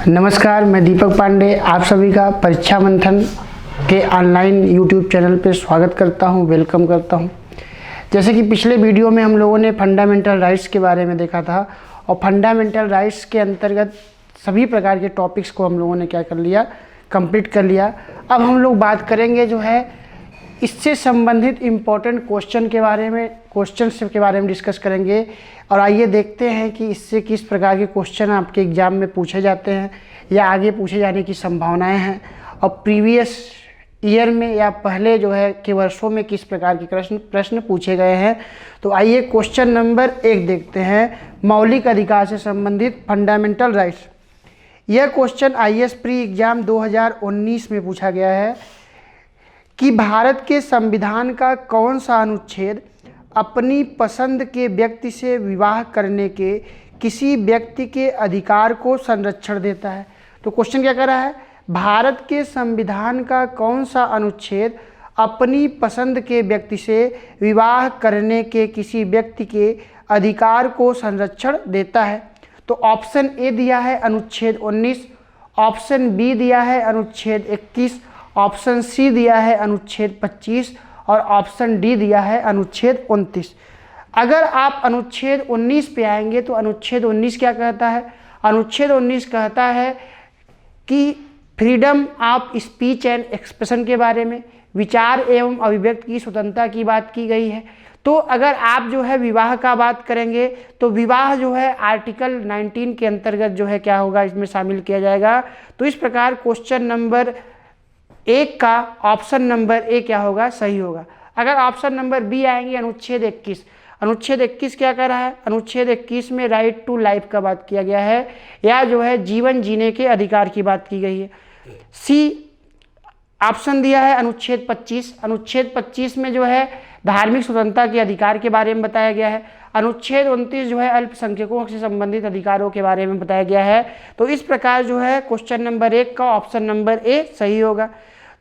नमस्कार, मैं दीपक पांडे आप सभी का परीक्षा मंथन के ऑनलाइन यूट्यूब चैनल पे स्वागत करता हूं, वेलकम करता हूं। जैसे कि पिछले वीडियो में हम लोगों ने फंडामेंटल राइट्स के बारे में देखा था और फंडामेंटल राइट्स के अंतर्गत सभी प्रकार के टॉपिक्स को हम लोगों ने क्या कर लिया, कंप्लीट कर लिया। अब हम लोग बात करेंगे जो है इससे संबंधित इम्पोर्टेंट क्वेश्चन के बारे में डिस्कस करेंगे। और आइए देखते हैं कि इससे किस प्रकार के क्वेश्चन आपके एग्ज़ाम में पूछे जाते हैं या आगे पूछे जाने की संभावनाएं हैं, और प्रीवियस ईयर में या पहले जो है के वर्षों में किस प्रकार के प्रश्न पूछे गए हैं। तो आइए क्वेश्चन नंबर 1 देखते हैं, मौलिक अधिकार से संबंधित फंडामेंटल राइट्स। यह क्वेश्चन IAS प्री एग्ज़ाम 2019 में पूछा गया है कि भारत के संविधान का कौन सा अनुच्छेद अपनी पसंद के व्यक्ति से विवाह करने के किसी व्यक्ति के अधिकार को संरक्षण देता है। तो क्वेश्चन क्या कर रहा है, भारत के संविधान का कौन सा अनुच्छेद अपनी पसंद के व्यक्ति से विवाह करने के किसी व्यक्ति के अधिकार को संरक्षण देता है। तो ऑप्शन ए दिया है अनुच्छेद 19, ऑप्शन बी दिया है अनुच्छेद 21, ऑप्शन सी दिया है अनुच्छेद 25 और ऑप्शन डी दिया है अनुच्छेद 29। अगर आप अनुच्छेद 19 पे आएंगे तो अनुच्छेद 19 क्या कहता है, अनुच्छेद 19 कहता है कि freedom of speech and expression के बारे में, विचार एवं अभिव्यक्ति की स्वतंत्रता की बात की गई है। तो अगर आप जो है विवाह का बात करेंगे तो विवाह जो है आर्टिकल 19 के अंतर्गत जो है क्या होगा, इसमें शामिल किया जाएगा। तो इस प्रकार क्वेश्चन नंबर 1 का ऑप्शन नंबर ए क्या होगा, सही होगा। अगर ऑप्शन नंबर बी आएंगे अनुच्छेद 21, अनुच्छेद 21 क्या कर रहा है, अनुच्छेद 21 में राइट टू लाइफ का बात किया गया है या जो है जीवन जीने के अधिकार की बात की गई है। सी ऑप्शन दिया है अनुच्छेद 25, अनुच्छेद 25 में जो है धार्मिक स्वतंत्रता के अधिकार के बारे में बताया गया है। अनुच्छेद 29 जो है अल्पसंख्यकों से संबंधित अधिकारों के बारे में बताया गया है। तो इस प्रकार जो है क्वेश्चन नंबर 1 का ऑप्शन नंबर ए सही होगा।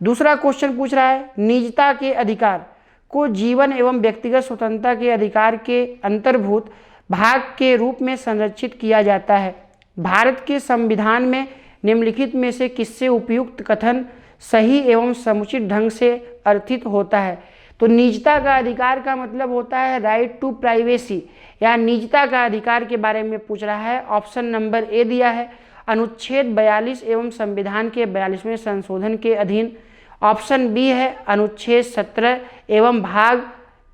दूसरा क्वेश्चन पूछ रहा है, निजता के अधिकार को जीवन एवं व्यक्तिगत स्वतंत्रता के अधिकार के अंतर्भूत भाग के रूप में संरक्षित किया जाता है। भारत के संविधान में निम्नलिखित में से किससे उपयुक्त कथन सही एवं समुचित ढंग से अर्थित होता है। तो निजता का अधिकार का मतलब होता है राइट टू प्राइवेसी या निजता का अधिकार के बारे में पूछ रहा है। ऑप्शन नंबर ए दिया है अनुच्छेद 42 एवं संविधान के 42वें संशोधन के अधीन। ऑप्शन बी है अनुच्छेद 17 एवं भाग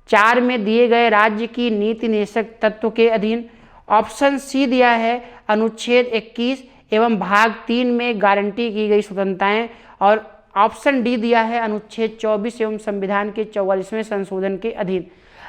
4 में दिए गए राज्य की नीति निदेशक तत्व के अधीन। ऑप्शन सी दिया है अनुच्छेद 21 एवं भाग 3 में गारंटी की गई स्वतंत्रताएं। और ऑप्शन डी दिया है अनुच्छेद 24 एवं संविधान के 44वें संशोधन के अधीन।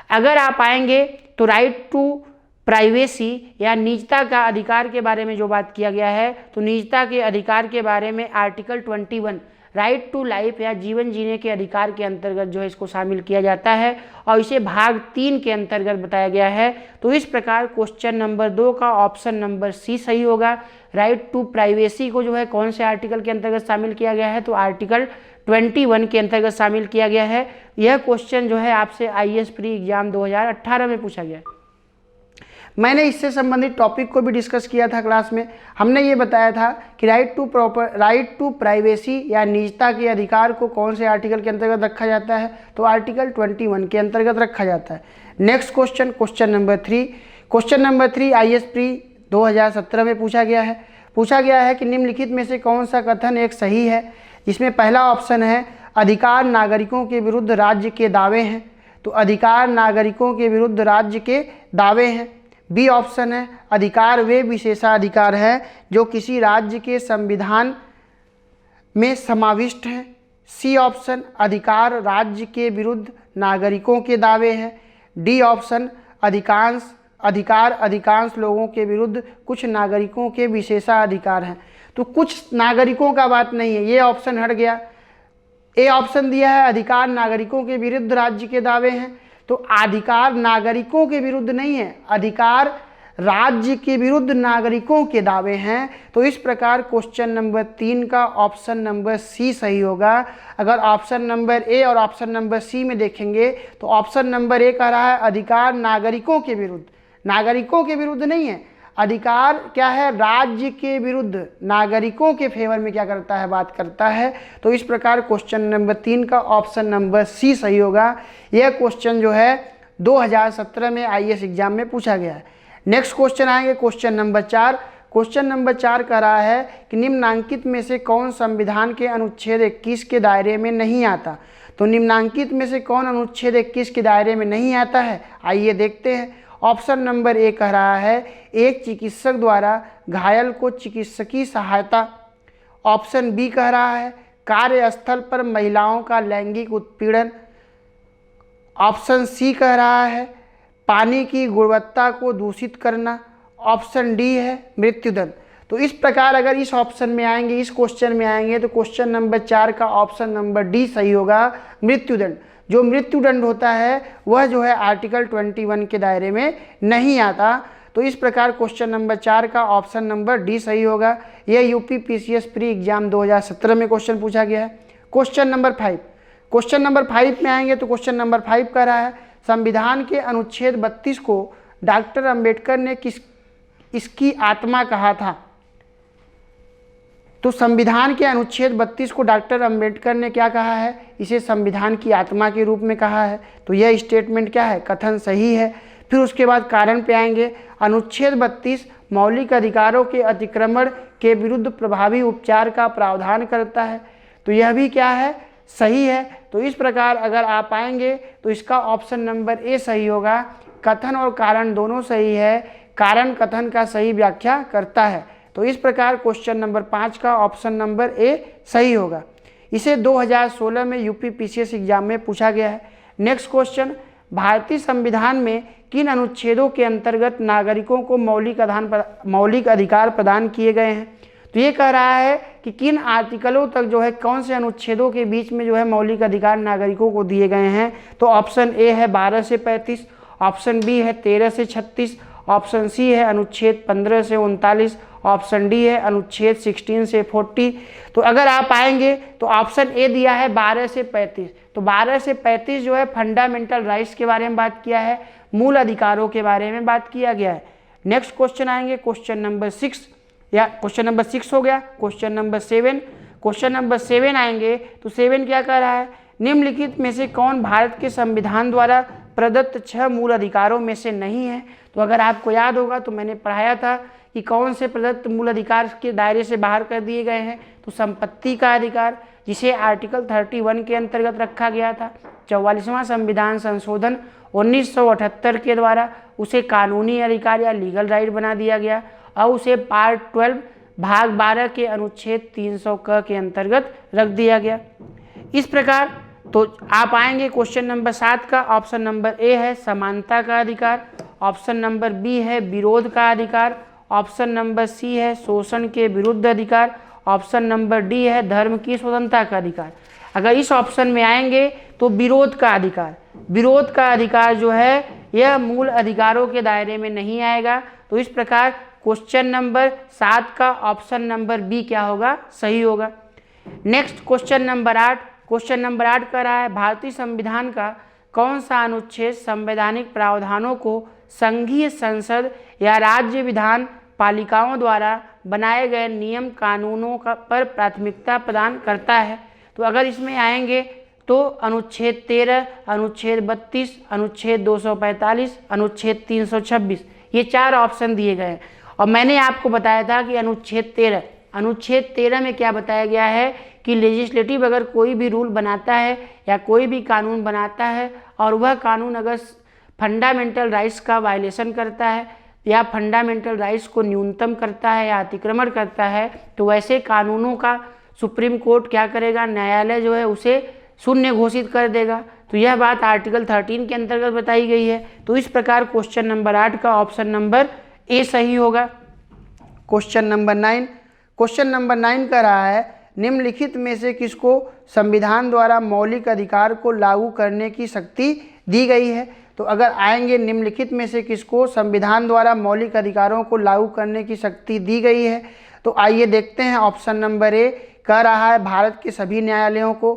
अगर आप आएंगे तो राइट टू प्राइवेसी या निजता का अधिकार के बारे में जो बात किया गया है, तो निजता के अधिकार के बारे में आर्टिकल 21 राइट टू लाइफ या जीवन जीने के अधिकार के अंतर्गत जो है इसको शामिल किया जाता है और इसे भाग 3 के अंतर्गत बताया गया है। तो इस प्रकार क्वेश्चन नंबर 2 का ऑप्शन नंबर सी सही होगा। राइट टू प्राइवेसी को जो है कौन से आर्टिकल के अंतर्गत शामिल किया गया है, तो आर्टिकल 21 के अंतर्गत शामिल किया गया है। यह क्वेश्चन जो है आपसे IAS प्री एग्जाम 2018 में पूछा गया। मैंने इससे संबंधित टॉपिक को भी डिस्कस किया था क्लास में। हमने ये बताया था कि राइट टू प्राइवेसी या निजता के अधिकार को कौन से आर्टिकल के अंतर्गत रखा जाता है, तो आर्टिकल 21 के अंतर्गत रखा जाता है। Next question, question number 3। Question number 3 IAS pre 2017 में पूछा गया है कि निम्नलिखित में से कौन सा कथन एक सही है। जिसमें पहला ऑप्शन है अधिकार नागरिकों के विरुद्ध राज्य के दावे हैं, तो अधिकार नागरिकों के विरुद्ध राज्य के दावे हैं। बी ऑप्शन है अधिकार वे विशेषाधिकार हैं जो किसी राज्य के संविधान में समाविष्ट हैं। सी ऑप्शन अधिकार राज्य के विरुद्ध नागरिकों के दावे हैं। डी ऑप्शन अधिकार अधिकांश लोगों के विरुद्ध कुछ नागरिकों के विशेषाधिकार हैं। तो कुछ नागरिकों का बात नहीं है, ये ऑप्शन हट गया। ए ऑप्शन दिया है अधिकार नागरिकों के विरुद्ध राज्य के दावे हैं, तो अधिकार नागरिकों के विरुद्ध नहीं है, अधिकार राज्य के विरुद्ध नागरिकों के दावे हैं। तो इस प्रकार क्वेश्चन नंबर 3 का ऑप्शन नंबर सी सही होगा। अगर ऑप्शन नंबर ए और ऑप्शन नंबर सी में देखेंगे तो ऑप्शन नंबर ए कह रहा है अधिकार नागरिकों के विरुद्ध नहीं है, अधिकार क्या है, राज्य के विरुद्ध नागरिकों के फेवर में क्या करता है, बात करता है। तो इस प्रकार क्वेश्चन नंबर 3 का ऑप्शन नंबर सी सही होगा। यह क्वेश्चन जो है 2017 में आईएएस एग्जाम में पूछा गया है। नेक्स्ट क्वेश्चन आएंगे क्वेश्चन नंबर 4। क्वेश्चन नंबर 4 कह रहा है कि निम्नांकित में से कौन संविधान के अनुच्छेद 21 के दायरे में नहीं आता। तो निम्नांकित में से कौन अनुच्छेद 21 के दायरे में नहीं आता है, आइए देखते हैं। ऑप्शन नंबर ए कह रहा है एक चिकित्सक द्वारा घायल को चिकित्सकीय सहायता। ऑप्शन बी कह रहा है कार्यस्थल पर महिलाओं का लैंगिक उत्पीड़न। ऑप्शन सी कह रहा है पानी की गुणवत्ता को दूषित करना। ऑप्शन डी है मृत्युदंड। तो इस प्रकार अगर इस ऑप्शन में आएंगे, इस क्वेश्चन में आएंगे, तो क्वेश्चन नंबर 4 का ऑप्शन नंबर डी सही होगा, मृत्युदंड। जो मृत्युदंड होता है वह जो है आर्टिकल 21 के दायरे में नहीं आता। तो इस प्रकार क्वेश्चन नंबर 4 का ऑप्शन नंबर डी सही होगा। यह यूपी पीसीएस प्री एग्जाम 2017 में क्वेश्चन पूछा गया है। क्वेश्चन नंबर 5, क्वेश्चन नंबर 5 में आएंगे तो क्वेश्चन नंबर 5 कह रहा है संविधान के अनुच्छेद 32 को डॉक्टर अंबेडकर ने इसकी आत्मा कहा था। तो संविधान के अनुच्छेद 32 को डॉक्टर अंबेडकर ने क्या कहा है, इसे संविधान की आत्मा के रूप में कहा है। तो यह स्टेटमेंट क्या है, कथन सही है। फिर उसके बाद कारण पे आएंगे। अनुच्छेद 32 मौलिक अधिकारों के अतिक्रमण के विरुद्ध प्रभावी उपचार का प्रावधान करता है। तो यह भी क्या है, सही है। तो इस प्रकार अगर आप आएंगे तो इसका ऑप्शन नंबर ए सही होगा। कथन और कारण दोनों सही है, कारण कथन का सही व्याख्या करता है। तो इस प्रकार क्वेश्चन नंबर 5 का ऑप्शन नंबर ए सही होगा। इसे 2016 में यूपी पीसीएस एग्जाम में पूछा गया है। नेक्स्ट क्वेश्चन, भारतीय संविधान में किन अनुच्छेदों के अंतर्गत नागरिकों को मौलिक अधिकार प्रदान किए गए हैं। तो ये कह रहा है कि किन आर्टिकलों तक जो है, कौन से अनुच्छेदों के बीच में जो है मौलिक अधिकार नागरिकों को दिए गए हैं। तो ऑप्शन ए है 12 से 35, ऑप्शन बी है 13 से 36, ऑप्शन सी है अनुच्छेद 15 से 39, ऑप्शन डी है अनुच्छेद 16 से 40। तो अगर आप आएंगे तो ऑप्शन ए दिया है 12 से 35। तो 12 से 35 जो है फंडामेंटल राइट्स के बारे में बात किया है, मूल अधिकारों के बारे में बात किया गया है। नेक्स्ट क्वेश्चन आएंगे क्वेश्चन नंबर 6, या क्वेश्चन नंबर 6 हो गया। क्वेश्चन नंबर 7, क्वेश्चन नंबर 7 आएंगे तो 7 क्या कह रहा है, निम्नलिखित में से कौन भारत के संविधान द्वारा प्रदत्त 6 मूल अधिकारों में से नहीं है। तो अगर आपको याद होगा तो मैंने पढ़ाया था कि कौन से प्रदत्त मूल अधिकार के दायरे से बाहर कर दिए गए हैं। तो संपत्ति का अधिकार, जिसे आर्टिकल 31 के अंतर्गत रखा गया था। 44वां संविधान संशोधन 1978 के द्वारा उसे कानूनी अधिकार या लीगल राइट बना दिया गया और उसे पार्ट 12 भाग 12 के अनुच्छेद 300 क के अंतर्गत रख दिया गया। इस प्रकार तो आप आएंगे क्वेश्चन नंबर 7 का ऑप्शन नंबर ए है समानता का अधिकार, ऑप्शन नंबर बी है विरोध का अधिकार, ऑप्शन नंबर सी है शोषण के विरुद्ध अधिकार, ऑप्शन नंबर डी है धर्म की स्वतंत्रता का अधिकार। अगर इस ऑप्शन में आएंगे तो विरोध का अधिकार, विरोध का अधिकार जो है यह मूल अधिकारों के दायरे में नहीं आएगा। तो इस प्रकार क्वेश्चन नंबर 7 का ऑप्शन नंबर बी क्या होगा, सही होगा। Next question number 8, question number 8 कह रहा है भारतीय संविधान का कौन सा अनुच्छेद संवैधानिक प्रावधानों को संघीय संसद या राज्य विधान पालिकाओं द्वारा बनाए गए नियम कानूनों पर प्राथमिकता प्रदान करता है। तो अगर इसमें आएंगे तो अनुच्छेद 13, अनुच्छेद 32, अनुच्छेद 245, अनुच्छेद 326, ये 4 ऑप्शन दिए गए हैं। और मैंने आपको बताया था कि अनुच्छेद 13 में क्या बताया गया है कि लेजिस्लेटिव अगर कोई भी रूल बनाता है या कोई भी कानून बनाता है और वह कानून अगर फंडामेंटल राइट्स का वायलेशन करता है या फंडामेंटल राइट्स को न्यूनतम करता है या अतिक्रमण करता है, तो वैसे कानूनों का सुप्रीम कोर्ट क्या करेगा, न्यायालय जो है उसे शून्य घोषित कर देगा। तो यह बात आर्टिकल 13 के अंतर्गत बताई गई है। तो इस प्रकार क्वेश्चन नंबर 8 का ऑप्शन नंबर ए सही होगा। क्वेश्चन नंबर 9, क्वेश्चन नंबर 9 कह रहा है निम्नलिखित में से किसको संविधान द्वारा मौलिक अधिकार को लागू करने की शक्ति दी गई है। तो अगर आएंगे निम्नलिखित में से किसको संविधान द्वारा मौलिक अधिकारों को लागू करने की शक्ति दी गई है, तो आइए देखते हैं। ऑप्शन नंबर ए कह रहा है भारत के सभी न्यायालयों को,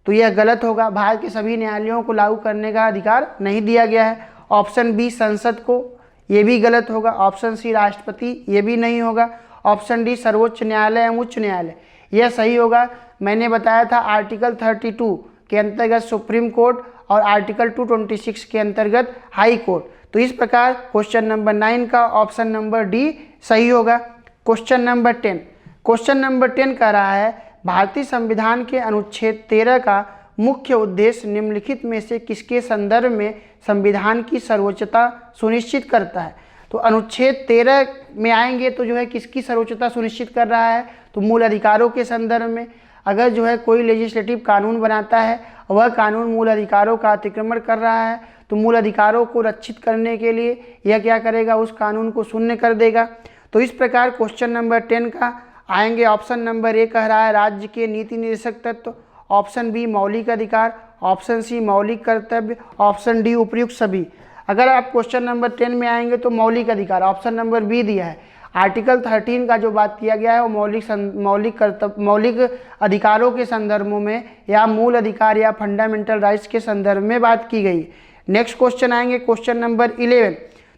तो यह गलत होगा, भारत के सभी न्यायालयों को लागू करने का अधिकार नहीं दिया गया है। ऑप्शन बी संसद को, ये भी गलत होगा। ऑप्शन सी राष्ट्रपति, ये भी नहीं होगा। ऑप्शन डी सर्वोच्च न्यायालय एवं उच्च न्यायालय, यह सही होगा। मैंने बताया था आर्टिकल 32 के अंतर्गत सुप्रीम कोर्ट और आर्टिकल 226 के अंतर्गत हाई कोर्ट। तो इस प्रकार क्वेश्चन नंबर 9 का ऑप्शन नंबर डी सही होगा। क्वेश्चन नंबर 10, क्वेश्चन नंबर 10 कह रहा है भारतीय संविधान के अनुच्छेद 13 का मुख्य उद्देश्य निम्नलिखित में से किसके संदर्भ में संविधान की सर्वोच्चता सुनिश्चित करता है। तो अनुच्छेद 13 में आएंगे तो जो है किसकी सर्वोच्चता सुनिश्चित कर रहा है, तो मूल अधिकारों के संदर्भ में। अगर जो है कोई लेजिस्लेटिव कानून बनाता है और वह कानून मूल अधिकारों का अतिक्रमण कर रहा है तो मूल अधिकारों को रक्षित करने के लिए यह क्या करेगा, उस कानून को शून्य कर देगा। तो इस प्रकार क्वेश्चन नंबर 10 का आएंगे ऑप्शन नंबर ए कह रहा है राज्य के नीति निर्देशक तत्व, ऑप्शन बी मौलिक अधिकार, ऑप्शन सी मौलिक कर्तव्य, ऑप्शन डी उपर्युक्त सभी। अगर आप क्वेश्चन नंबर 10 में आएंगे तो मौलिक अधिकार, ऑप्शन नंबर बी दिया है। आर्टिकल 13 का जो बात किया गया है वो मौलिक अधिकारों के संदर्भों में या मूल अधिकार या फंडामेंटल राइट्स के संदर्भ में बात की गई। नेक्स्ट क्वेश्चन आएंगे क्वेश्चन नंबर 11।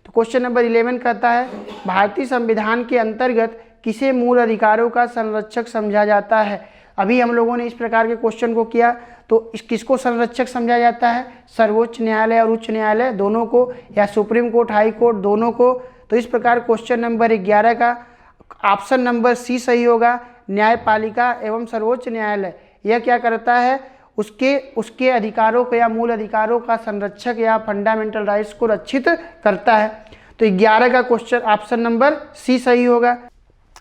तो क्वेश्चन नंबर 11 कहता है भारतीय संविधान के अंतर्गत किसे मूल अधिकारों का संरक्षक समझा जाता है। अभी हम लोगों ने इस प्रकार के क्वेश्चन को किया, तो किसको संरक्षक समझा जाता है, सर्वोच्च न्यायालय और उच्च न्यायालय दोनों को, या सुप्रीम कोर्ट हाई कोर्ट दोनों को। तो इस प्रकार क्वेश्चन नंबर 11 का ऑप्शन नंबर सी सही होगा, न्यायपालिका एवं सर्वोच्च न्यायालय यह क्या करता है, उसके अधिकारों को या मूल अधिकारों का संरक्षक या फंडामेंटल राइट्स को रक्षित करता है। तो 11 का क्वेश्चन ऑप्शन नंबर सी सही होगा।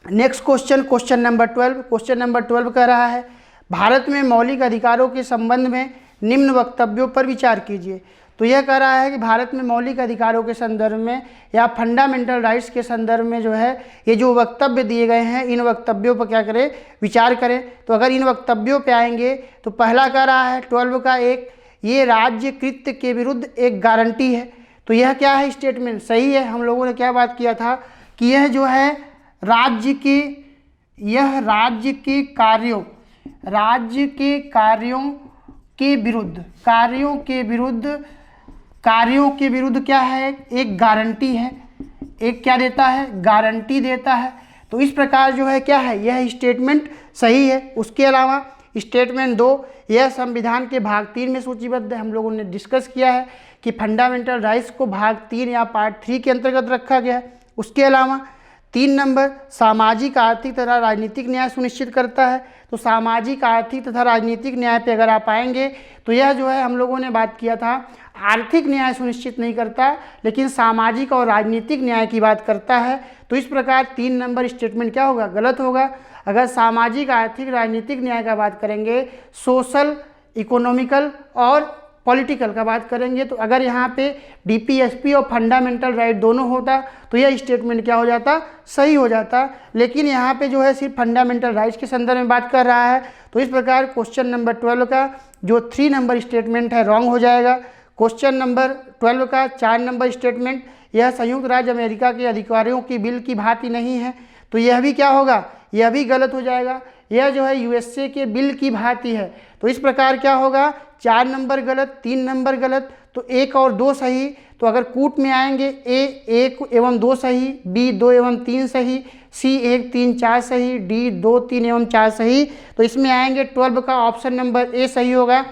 Next question, question number 12। Question number 12 कह रहा है भारत में मौलिक अधिकारों के संबंध में निम्न वक्तव्यों पर विचार कीजिए। तो यह कह रहा है कि भारत में मौलिक अधिकारों के संदर्भ में या फंडामेंटल राइट्स के संदर्भ में जो है ये जो वक्तव्य दिए गए हैं इन वक्तव्यों पर क्या करें, विचार करें। तो अगर इन वक्तव्यों पे आएंगे तो पहला कह रहा है 12 का एक, ये राज्य कृत्य के विरुद्ध एक गारंटी है। तो यह क्या है, स्टेटमेंट सही है। हम लोगों ने क्या बात किया था कि यह जो है राज्य के कार्यों के विरुद्ध क्या है, एक गारंटी है, एक क्या देता है, गारंटी देता है। तो इस प्रकार जो है क्या है, यह स्टेटमेंट सही है। उसके अलावा स्टेटमेंट 2 यह संविधान के भाग 3 में सूचीबद्ध है। हम लोगों ने डिस्कस किया है कि फंडामेंटल राइट्स को भाग 3 या पार्ट 3 के अंतर्गत रखा गया है। उसके अलावा 3 नंबर सामाजिक आर्थिक तथा राजनीतिक न्याय सुनिश्चित करता है। तो सामाजिक आर्थिक तथा राजनीतिक न्याय पे अगर आप आएंगे तो यह जो है हम लोगों ने बात किया था आर्थिक न्याय सुनिश्चित नहीं करता लेकिन सामाजिक और राजनीतिक न्याय की बात करता है। तो इस प्रकार 3 नंबर स्टेटमेंट क्या होगा, गलत होगा। अगर सामाजिक आर्थिक राजनीतिक न्याय का बात करेंगे, सोशल इकोनॉमिकल और पॉलिटिकल का बात करेंगे, तो अगर यहाँ पे डीपीएसपी और फंडामेंटल राइट दोनों होता तो यह स्टेटमेंट क्या हो जाता, सही हो जाता। लेकिन यहाँ पे जो है सिर्फ फंडामेंटल राइट्स के संदर्भ में बात कर रहा है। तो इस प्रकार क्वेश्चन नंबर 12 का जो 3 नंबर स्टेटमेंट है रॉन्ग हो जाएगा। क्वेश्चन नंबर 12 का 4 नंबर स्टेटमेंट, यह संयुक्त राज्य अमेरिका के अधिकारियों की बिल की भांति नहीं है। तो यह भी क्या होगा, यह भी गलत हो जाएगा। यह जो है यूएसए के बिल की भांति है। तो इस प्रकार क्या होगा, 4 नंबर गलत, 3 नंबर गलत, तो 1 और 2 सही। तो अगर कूट में आएंगे ए 1 एवं 2 सही, बी 2 एवं 3 सही, सी 1 3 4 सही, डी 2 3 एवं 4 सही। तो इसमें आएंगे 12 का ऑप्शन नंबर ए सही होगा।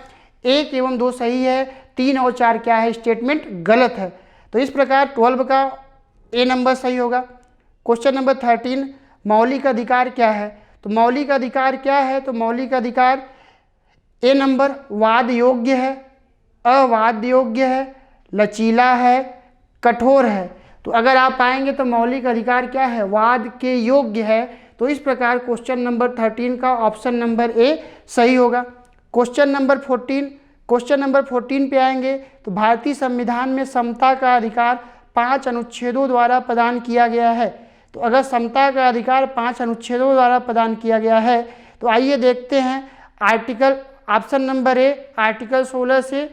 1 एवं 2 सही है, 3 और 4 क्या है, स्टेटमेंट गलत है। तो इस प्रकार 12 का ए नंबर सही होगा। क्वेश्चन नंबर 13 मौलिक अधिकार क्या है। तो मौलिक अधिकार क्या है, तो मौलिक अधिकार ए नंबर वाद योग्य है, अवाद योग्य है, लचीला है, कठोर है। तो अगर आप आएंगे तो मौलिक अधिकार क्या है, वाद के योग्य है। तो इस प्रकार क्वेश्चन नंबर 13 का ऑप्शन नंबर ए सही होगा। क्वेश्चन नंबर 14 पे आएंगे तो भारतीय संविधान में समता का अधिकार 5 अनुच्छेदों द्वारा प्रदान किया गया है। तो अगर समता का अधिकार 5 अनुच्छेदों द्वारा प्रदान किया गया है तो आइए देखते हैं article option number A article 16 से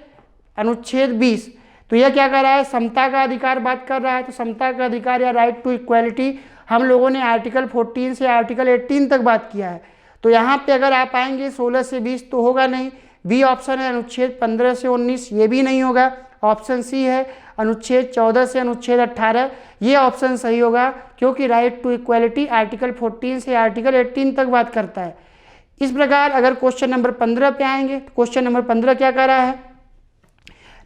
अनुच्छेद 20। तो यह क्या कर रहा है, समता का अधिकार बात कर रहा है। तो समता का अधिकार या राइट टू इक्वालिटी हम लोगों ने आर्टिकल 14 से आर्टिकल 18 तक बात किया है। तो यहाँ पे अगर आप आएंगे 16 से 20 तो होगा नहीं। बी ऑप्शन है अनुच्छेद 15 से 19, ये भी नहीं होगा। ऑप्शन सी है अनुच्छेद 14 से अनुच्छेद 18, ये ऑप्शन सही होगा क्योंकि राइट टू इक्वालिटी आर्टिकल 14 से आर्टिकल 18 तक बात करता है। इस प्रकार अगर क्वेश्चन नंबर 15 पे आएंगे, क्वेश्चन नंबर 15 क्या कह रहा है,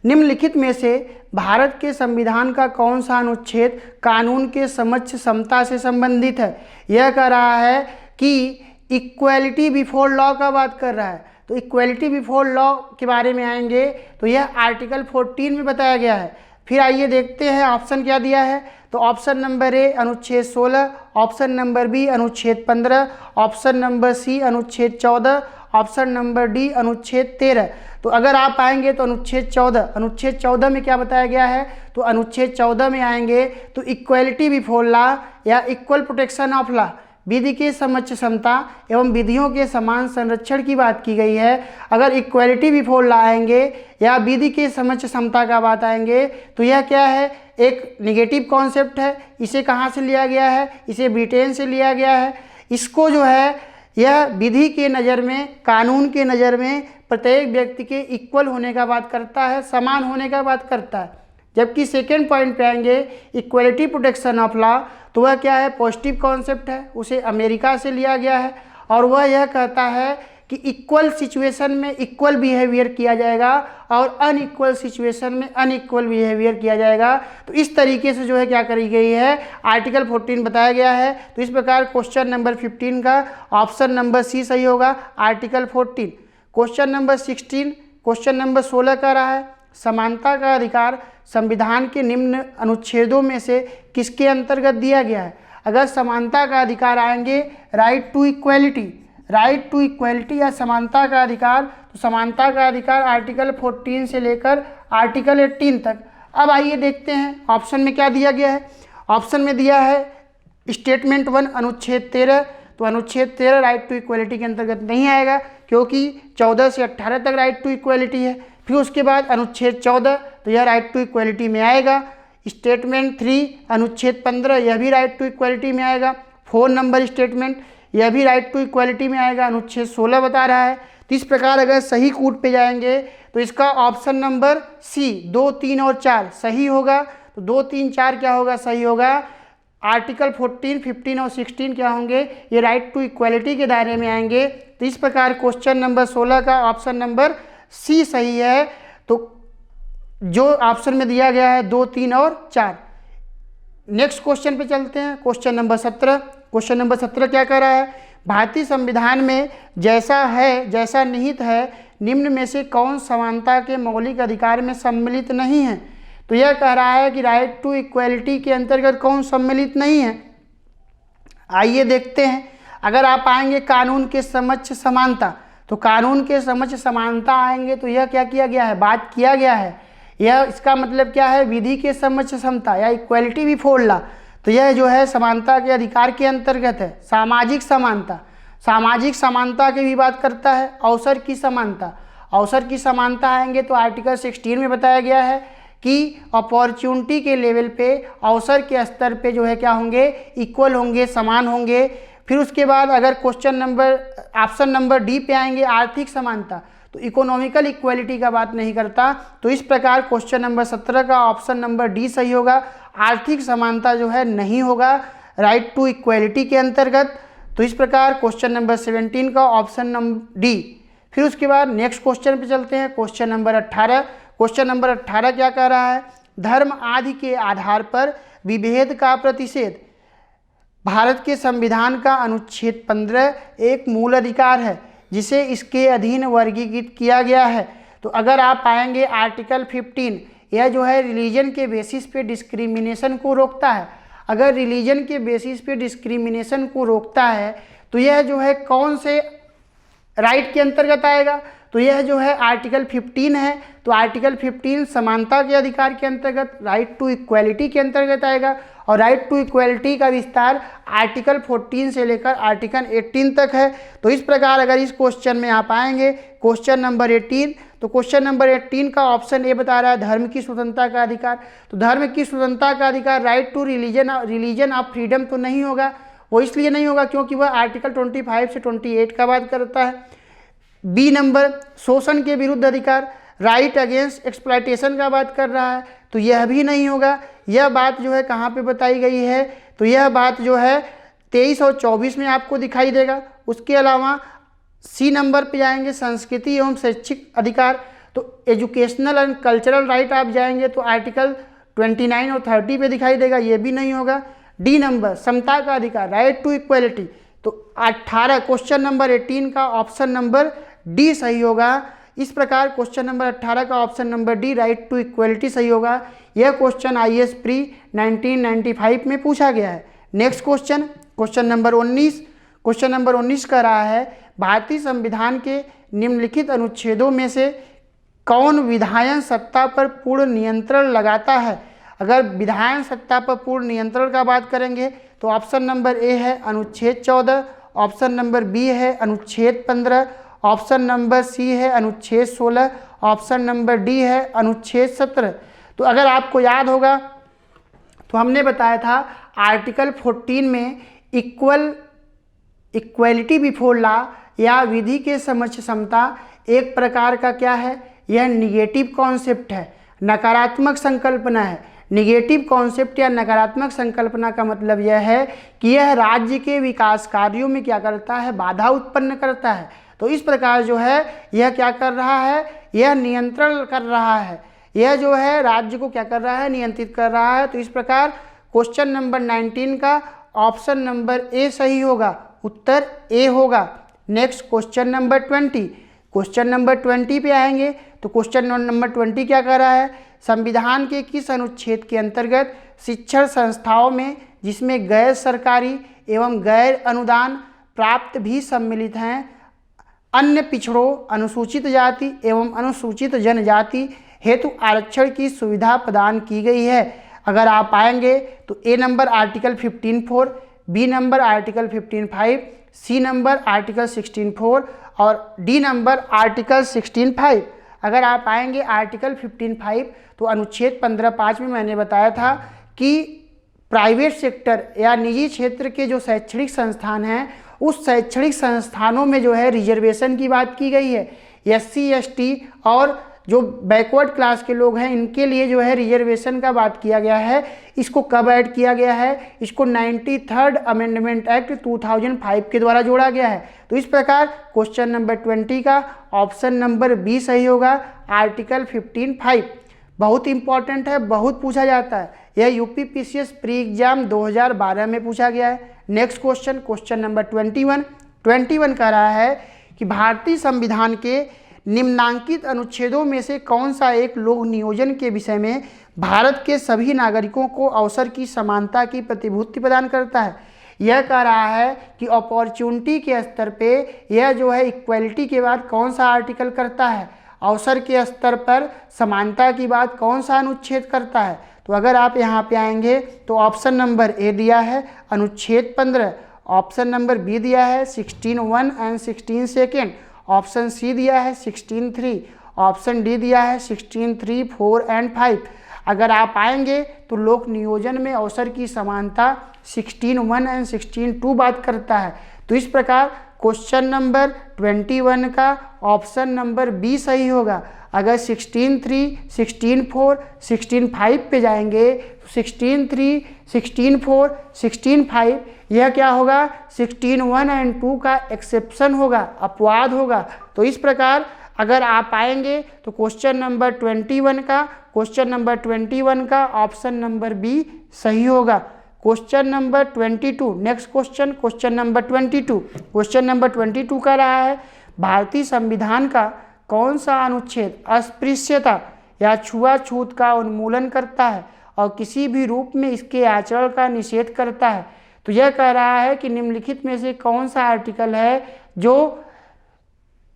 निम्नलिखित में से भारत के संविधान का कौन सा अनुच्छेद कानून के समक्ष समता से संबंधित है। यह कह रहा है कि इक्वालिटी बिफोर लॉ का बात कर रहा है, तो इक्वालिटी बिफोर लॉ के बारे में आएंगे तो यह आर्टिकल 14 में बताया गया है। फिर आइए देखते हैं ऑप्शन क्या दिया है, तो ऑप्शन नंबर ए अनुच्छेद 16, ऑप्शन नंबर बी अनुच्छेद 15, ऑप्शन नंबर सी अनुच्छेद 14, ऑप्शन नंबर डी अनुच्छेद 13। तो अगर आप आएंगे तो अनुच्छेद 14 में क्या बताया गया है, तो अनुच्छेद 14 में आएंगे तो इक्वालिटी बिफोर लॉ या इक्वल प्रोटेक्शन ऑफ लॉ, विधि के समक्ष समता एवं विधियों के समान संरक्षण की बात की गई है। अगर इक्वालिटी बिफोर लॉ आएंगे या विधि के समक्ष समता का बात आएंगे तो यह क्या है, एक निगेटिव कॉन्सेप्ट है। इसे कहाँ से लिया गया है, इसे ब्रिटेन से लिया गया है। इसको जो है यह विधि के नज़र में, कानून के नज़र में प्रत्येक व्यक्ति के इक्वल होने का बात करता है, समान होने का बात करता है। जबकि सेकेंड पॉइंट पे आएंगे इक्वलिटी प्रोटेक्शन ऑफ लॉ, तो वह क्या है, पॉजिटिव कॉन्सेप्ट है, उसे अमेरिका से लिया गया है और वह यह कहता है कि इक्वल सिचुएशन में इक्वल बिहेवियर किया जाएगा और अनइक्वल सिचुएशन में अनइक्वल बिहेवियर किया जाएगा। तो इस तरीके से जो है क्या करी गई है, आर्टिकल 14 बताया गया है। तो इस प्रकार क्वेश्चन नंबर 15 का ऑप्शन नंबर सी सही होगा, article 14। Question number 16, question number 16 का रहा है, समानता का अधिकार संविधान के निम्न अनुच्छेदों में से किसके अंतर्गत दिया गया है। अगर समानता का अधिकार आएंगे, राइट टू इक्वालिटी या समानता का अधिकार, तो समानता का अधिकार आर्टिकल 14 से लेकर आर्टिकल 18 तक। अब आइए देखते हैं ऑप्शन में क्या दिया गया है। ऑप्शन में दिया है स्टेटमेंट 1 अनुच्छेद 13, तो अनुच्छेद 13 राइट टू इक्वालिटी के अंतर्गत नहीं आएगा क्योंकि 14 से 18 तक राइट टू इक्वालिटी है। फिर उसके बाद अनुच्छेद 14, तो यह राइट टू इक्वालिटी में आएगा। स्टेटमेंट 3 अनुच्छेद 15, यह भी राइट टू इक्वालिटी में आएगा। 4 नंबर स्टेटमेंट, यह भी राइट टू इक्वालिटी में आएगा, अनुच्छेद 16 बता रहा है। तो इस प्रकार अगर सही कूट पे जाएंगे तो इसका ऑप्शन नंबर सी 2, 3 और 4 सही होगा। तो 2, 3, 4 क्या होगा, सही होगा। आर्टिकल 14, 15 और 16 क्या होंगे, ये राइट टू इक्वालिटी के दायरे में आएंगे। तो इस प्रकार क्वेश्चन नंबर 16 का ऑप्शन नंबर सी सही है। तो जो ऑप्शन में दिया गया है 2, 3 और 4। नेक्स्ट क्वेश्चन पे चलते हैं, क्वेश्चन नंबर 17। क्वेश्चन नंबर 17 क्या कह रहा है, भारतीय संविधान में जैसा निहित है निम्न में से कौन समानता के मौलिक अधिकार में सम्मिलित नहीं है। तो यह कह रहा है कि राइट टू इक्वालिटी के अंतर्गत कौन सम्मिलित नहीं है। आइए देखते हैं। अगर आप आएंगे कानून के समक्ष समानता, तो कानून के समक्ष समानता आएंगे तो यह क्या किया गया है, बात किया गया है। यह इसका मतलब क्या है, विधि के समक्ष समता या इक्वालिटी बिफोर लॉ। तो यह जो है समानता के अधिकार के अंतर्गत है। सामाजिक समानता की भी बात करता है। अवसर की समानता आएंगे तो आर्टिकल 16 में बताया गया है कि अपॉर्चुनिटी के लेवल पे, अवसर के स्तर पे जो है क्या होंगे, इक्वल होंगे, समान होंगे। फिर उसके बाद अगर ऑप्शन नंबर डी पे आएंगे आर्थिक समानता, तो इकोनॉमिकल इक्वालिटी का बात नहीं करता। तो इस प्रकार क्वेश्चन नंबर 17 का ऑप्शन नंबर डी सही होगा। आर्थिक समानता जो है नहीं होगा राइट टू इक्वालिटी के अंतर्गत। तो इस प्रकार क्वेश्चन नंबर 17 का ऑप्शन नंबर डी। फिर उसके बाद नेक्स्ट क्वेश्चन पे चलते हैं, क्वेश्चन नंबर 18। क्वेश्चन नंबर 18 क्या कह रहा है, धर्म आदि के आधार पर विभेद का प्रतिषेध भारत के संविधान का अनुच्छेद 15 एक मूल अधिकार है जिसे इसके अधीन वर्गीकृत किया गया है। तो अगर आप आएंगे आर्टिकल 15, यह जो है रिलीजन के बेसिस पे डिस्क्रिमिनेशन को रोकता है। अगर रिलीजन के बेसिस पे डिस्क्रिमिनेशन को रोकता है तो यह जो है कौन से राइट के अंतर्गत आएगा, तो यह जो है आर्टिकल 15 है। तो आर्टिकल 15 समानता के अधिकार के अंतर्गत राइट टू इक्वालिटी के अंतर्गत आएगा और राइट टू इक्वालिटी का विस्तार आर्टिकल 14 से लेकर आर्टिकल 18 तक है। तो इस प्रकार अगर इस क्वेश्चन में आप आएंगे क्वेश्चन नंबर 18, तो क्वेश्चन नंबर 18 का ऑप्शन ए बता रहा है धर्म की स्वतंत्रता का अधिकार। तो धर्म की स्वतंत्रता का अधिकार right to religion of freedom तो नहीं होगा। वो इसलिए नहीं होगा क्योंकि वह आर्टिकल 25 से 28 का बात करता है। बी नंबर शोषण के विरुद्ध अधिकार राइट अगेंस्ट एक्सप्लॉयटेशन का बात कर रहा है, तो यह भी नहीं होगा। यह बात जो है कहाँ पे बताई गई है, तो यह बात जो है 23 और 24 में आपको दिखाई देगा। उसके अलावा सी नंबर पे जाएंगे संस्कृति एवं शैक्षिक अधिकार, तो एजुकेशनल एंड कल्चरल राइट आप जाएंगे तो आर्टिकल 29 और 30 पे दिखाई देगा, ये भी नहीं होगा। डी नंबर समता का अधिकार, राइट टू इक्वलिटी, तो 18 क्वेश्चन नंबर 18 का ऑप्शन नंबर डी सही होगा। इस प्रकार क्वेश्चन नंबर 18 का option number D right to equality सही होगा। यह क्वेश्चन IAS प्री 1995 में पूछा गया है। Next question, question number 19। Question number 19 का रहा है भारतीय संविधान के निम्नलिखित अनुच्छेदों में से कौन विधायन सत्ता पर पूर्ण नियंत्रण लगाता है। अगर विधायन सत्ता पर पूर्ण नियंत्रण का बात करेंगे तो ऑप्शन नंबर ए है अनुच्छेद 14, ऑप्शन नंबर बी है अनुच्छेद 15, ऑप्शन नंबर सी है अनुच्छेद 16, ऑप्शन नंबर डी है अनुच्छेद 17। तो अगर आपको याद होगा तो हमने बताया था आर्टिकल 14 में इक्वलिटी बिफोर लॉ या विधि के समक्ष समता एक प्रकार का क्या है, यह निगेटिव कॉन्सेप्ट है, नकारात्मक संकल्पना है। निगेटिव कॉन्सेप्ट या नकारात्मक संकल्पना का मतलब यह है कि यह राज्य के विकास कार्यों में क्या करता है, बाधा उत्पन्न करता है। तो इस प्रकार जो है यह क्या कर रहा है, यह नियंत्रण कर रहा है, यह जो है राज्य को क्या कर रहा है, नियंत्रित कर रहा है। तो इस प्रकार क्वेश्चन नंबर 19 का ऑप्शन नंबर ए सही होगा, उत्तर ए होगा। Next question number 20। Question number 20 पे आएंगे तो क्वेश्चन नंबर 20 क्या कर रहा है, संविधान के किस अनुच्छेद के अंतर्गत शिक्षण संस्थाओं में जिसमें गैर सरकारी एवं गैर अनुदान प्राप्त भी सम्मिलित हैं अन्य पिछड़ों, अनुसूचित जाति एवं अनुसूचित जनजाति हेतु आरक्षण की सुविधा प्रदान की गई है। अगर आप आएंगे तो A number article 15(4), B number article 15(5), C number article 16(4) और डी नंबर आर्टिकल 16(5). अगर आप आएंगे आर्टिकल 15(5) तो अनुच्छेद 15(5) में मैंने बताया था कि प्राइवेट सेक्टर या निजी क्षेत्र के जो शैक्षणिक संस्थान हैं उस शैक्षणिक संस्थानों में जो है रिजर्वेशन की बात की गई है। SC ST और जो बैकवर्ड क्लास के लोग हैं इनके लिए जो है रिजर्वेशन का बात किया गया है। इसको कब ऐड किया गया है, इसको 93rd अमेंडमेंट एक्ट 2005 के द्वारा जोड़ा गया है। तो इस प्रकार क्वेश्चन नंबर 20 का ऑप्शन नंबर बी सही होगा, आर्टिकल 15(5). बहुत इंपॉर्टेंट है, बहुत पूछा जाता है, यह UP PCS प्री एग्जाम 2012 में पूछा गया है। नेक्स्ट क्वेश्चन, क्वेश्चन नंबर 21 कह रहा है कि भारतीय संविधान के निम्नांकित अनुच्छेदों में से कौन सा एक लोक नियोजन के विषय में भारत के सभी नागरिकों को अवसर की समानता की प्रतिभूति प्रदान करता है। यह कह रहा है कि अपॉर्चुनिटी के स्तर पे यह जो है इक्वलिटी के बाद कौन सा आर्टिकल करता है, अवसर के स्तर पर समानता की बात कौन सा अनुच्छेद करता है। तो अगर आप यहाँ पे आएंगे तो ऑप्शन नंबर ए दिया है अनुच्छेद 15, ऑप्शन नंबर बी दिया है 16(1) एंड 16(2), ऑप्शन सी दिया है 16(3), ऑप्शन डी दिया है 16(3), 4 एंड 5। अगर आप आएंगे तो लोक नियोजन में अवसर की समानता 16(1) एंड 16(2) बात करता है। तो इस प्रकार क्वेश्चन नंबर 21 का ऑप्शन नंबर बी सही होगा। अगर 16(3), 16(4), 16(5) पे जाएंगे तो 16(3), 16(4), 16(5) यह क्या होगा, 16(1) एंड 2 का एक्सेप्शन होगा, अपवाद होगा। तो इस प्रकार अगर आप आएंगे तो क्वेश्चन नंबर 21 का ऑप्शन नंबर बी सही होगा। Question number 22, next question, question number 22। Question number 22 का रहा है भारतीय संविधान का कौन सा अनुच्छेद अस्पृश्यता या छुआछूत का उन्मूलन करता है और किसी भी रूप में इसके आचरण का निषेध करता है। तो यह कह रहा है कि निम्नलिखित में से कौन सा आर्टिकल है जो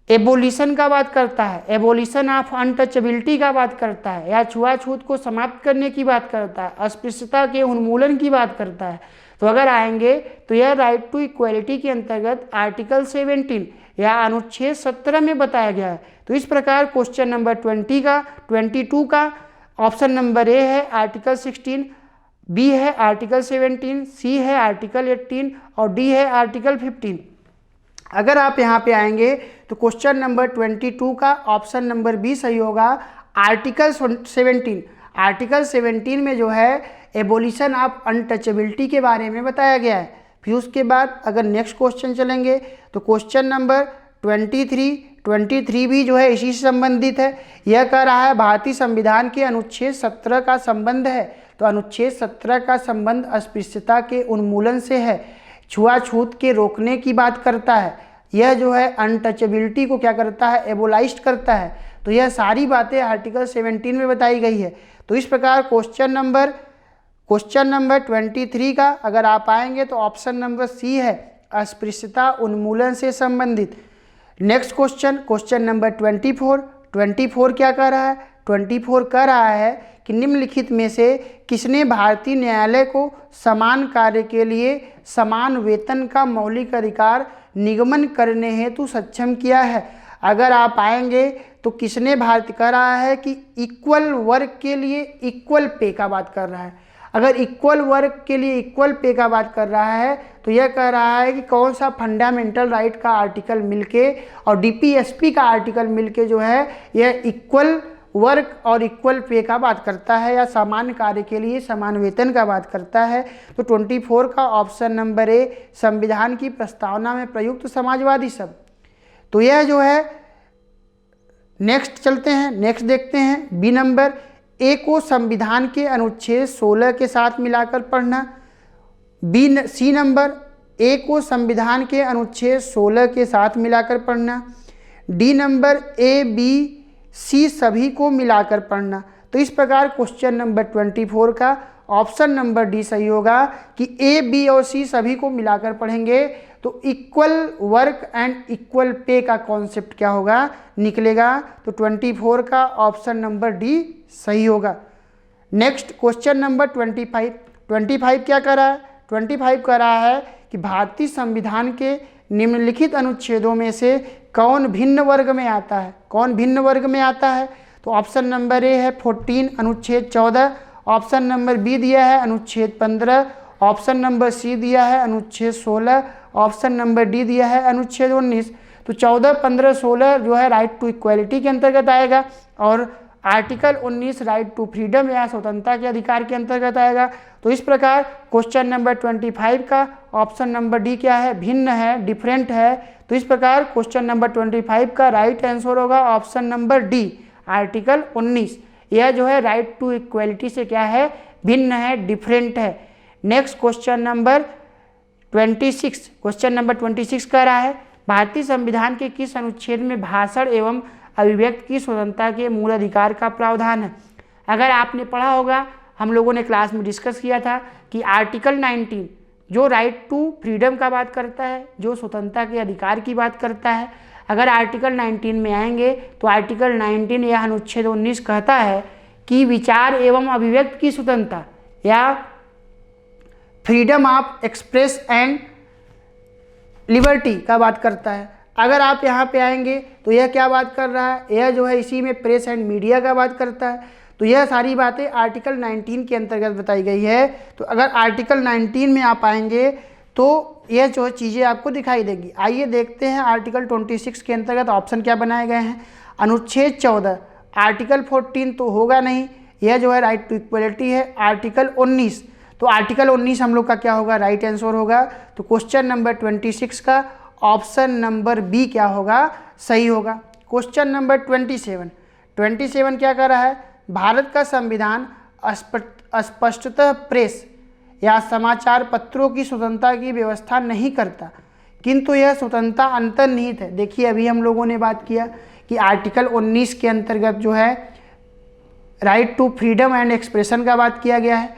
एबोलिशन का बात करता है, एबोलिशन ऑफ अनटचेबिलिटी का बात करता है, या छुआछूत को समाप्त करने की बात करता है, अस्पृश्यता के उन्मूलन की बात करता है। तो अगर आएंगे तो यह राइट टू इक्वलिटी के अंतर्गत आर्टिकल 17 या अनुच्छेद 17 में बताया गया है। तो इस प्रकार क्वेश्चन नंबर 22 का ऑप्शन नंबर ए है आर्टिकल 16, बी है आर्टिकल 17, सी है आर्टिकल 18 और डी है आर्टिकल 15। अगर आप यहाँ पे आएंगे तो क्वेश्चन नंबर 22 का ऑप्शन नंबर बी सही होगा। आर्टिकल 17, आर्टिकल 17 में जो है एबोलिशन ऑफ अनटचेबिलिटी के बारे में बताया गया है। फिर उसके बाद अगर नेक्स्ट क्वेश्चन चलेंगे तो क्वेश्चन नंबर 23 भी जो है इसी से संबंधित है। यह कह रहा है भारतीय संविधान के अनुच्छेद 17 का संबंध है। तो अनुच्छेद 17 का संबंध अस्पृश्यता के उन्मूलन से है, छुआछूत के रोकने की बात करता है। यह जो है अनटचेबिलिटी को क्या करता है, एबोलाइज करता है। तो यह सारी बातें आर्टिकल 17 में बताई गई है। तो इस प्रकार क्वेश्चन नंबर 23 का अगर आप आएंगे तो ऑप्शन नंबर सी है, अस्पृश्यता उन्मूलन से संबंधित। नेक्स्ट क्वेश्चन नंबर 24 क्या कह रहा है, 24 कह रहा है कि निम्नलिखित में से किसने भारतीय न्यायालय को समान कार्य के लिए समान वेतन का मौलिक अधिकार निगमन करने हेतु सक्षम किया है। अगर आप आएंगे तो किसने भारत कह रहा है कि इक्वल वर्क के लिए इक्वल पे का बात कर रहा है। अगर इक्वल वर्क के लिए इक्वल पे का बात कर रहा है तो यह कह रहा है कि कौन सा फंडामेंटल राइट का आर्टिकल मिलके और डीपीएसपी का आर्टिकल मिलके जो है यह इक्वल वर्क और इक्वल पे का बात करता है या समान कार्य के लिए समान वेतन का बात करता है। तो 24 का ऑप्शन नंबर ए, संविधान की प्रस्तावना में प्रयुक्त समाजवादी शब्द। तो यह जो है नेक्स्ट चलते हैं, नेक्स्ट देखते हैं बी नंबर, ए को संविधान के अनुच्छेद 16 के साथ मिलाकर पढ़ना। सी नंबर, ए को संविधान के अनुच्छेद 16 के साथ मिलाकर पढ़ना। D number, A B C सभी को मिलाकर पढ़ना। तो इस प्रकार क्वेश्चन नंबर 24 का ऑप्शन नंबर डी सही होगा कि ए बी और सी सभी को मिलाकर पढ़ेंगे तो equal work and equal pay का कॉन्सेप्ट क्या होगा, निकलेगा। तो 24 का ऑप्शन नंबर डी सही होगा। नेक्स्ट क्वेश्चन नंबर 25 क्या कर रहा है, 25 कह रहा है कि भारतीय संविधान के निम्नलिखित अनुच्छेदों में से कौन भिन्न वर्ग में आता है, कौन भिन्न वर्ग में आता है। तो ऑप्शन नंबर ए है 14 अनुच्छेद 14, ऑप्शन नंबर बी दिया है अनुच्छेद 15, ऑप्शन नंबर सी दिया है अनुच्छेद 16, ऑप्शन नंबर डी दिया है अनुच्छेद 19। तो 14, 15, 16 जो है राइट टू इक्वलिटी के अंतर्गत आएगा और आर्टिकल 19 राइट टू फ्रीडम या स्वतंत्रता के अधिकार के अंतर्गत आएगा। तो इस प्रकार क्वेश्चन नंबर 25 का ऑप्शन नंबर डी क्या है, भिन्न है, डिफरेंट है। तो इस प्रकार क्वेश्चन नंबर 25 का राइट आंसर होगा ऑप्शन नंबर डी, आर्टिकल 19। यह जो है राइट टू इक्वलिटी से क्या है, भिन्न है, डिफरेंट है। नेक्स्ट क्वेश्चन नंबर 26 कह रहा है भारतीय संविधान के किस अनुच्छेद में भाषण एवं अभिव्यक्ति की स्वतंत्रता के मूल अधिकार का प्रावधान है। अगर आपने पढ़ा होगा, हम लोगों ने क्लास में डिस्कस किया था कि आर्टिकल 19 जो राइट टू फ्रीडम का बात करता है, जो स्वतंत्रता के अधिकार की बात करता है। अगर आर्टिकल 19 में आएंगे तो आर्टिकल 19 या अनुच्छेद 19 कहता है कि विचार एवं अभिव्यक्ति की स्वतंत्रता या freedom of express and liberty का बात करता है। अगर आप यहाँ पे आएंगे तो यह क्या बात कर रहा है, यह जो है इसी में प्रेस एंड मीडिया का बात करता है। तो यह सारी बातें आर्टिकल 19 के अंतर्गत बताई गई है। तो अगर आर्टिकल 19 में आप आएंगे तो यह जो चीज़ें आपको दिखाई देगी। आइए देखते हैं आर्टिकल 26 के अंतर्गत ऑप्शन क्या बनाए गए हैं। अनुच्छेद 14, आर्टिकल 14 तो होगा नहीं, यह जो है राइट टू इक्वलिटी है। आर्टिकल 19, तो आर्टिकल 19 हम लोग का क्या होगा, राइट आंसर होगा। तो क्वेश्चन नंबर 26 का ऑप्शन नंबर बी क्या होगा, सही होगा। क्वेश्चन नंबर 27 क्या कर रहा है, भारत का संविधान स्पष्टतः प्रेस या समाचार पत्रों की स्वतंत्रता की व्यवस्था नहीं करता, किंतु यह स्वतंत्रता अंतर्निहित है। देखिए अभी हम लोगों ने बात किया कि आर्टिकल 19 के अंतर्गत जो है right to freedom and expression का बात किया गया है।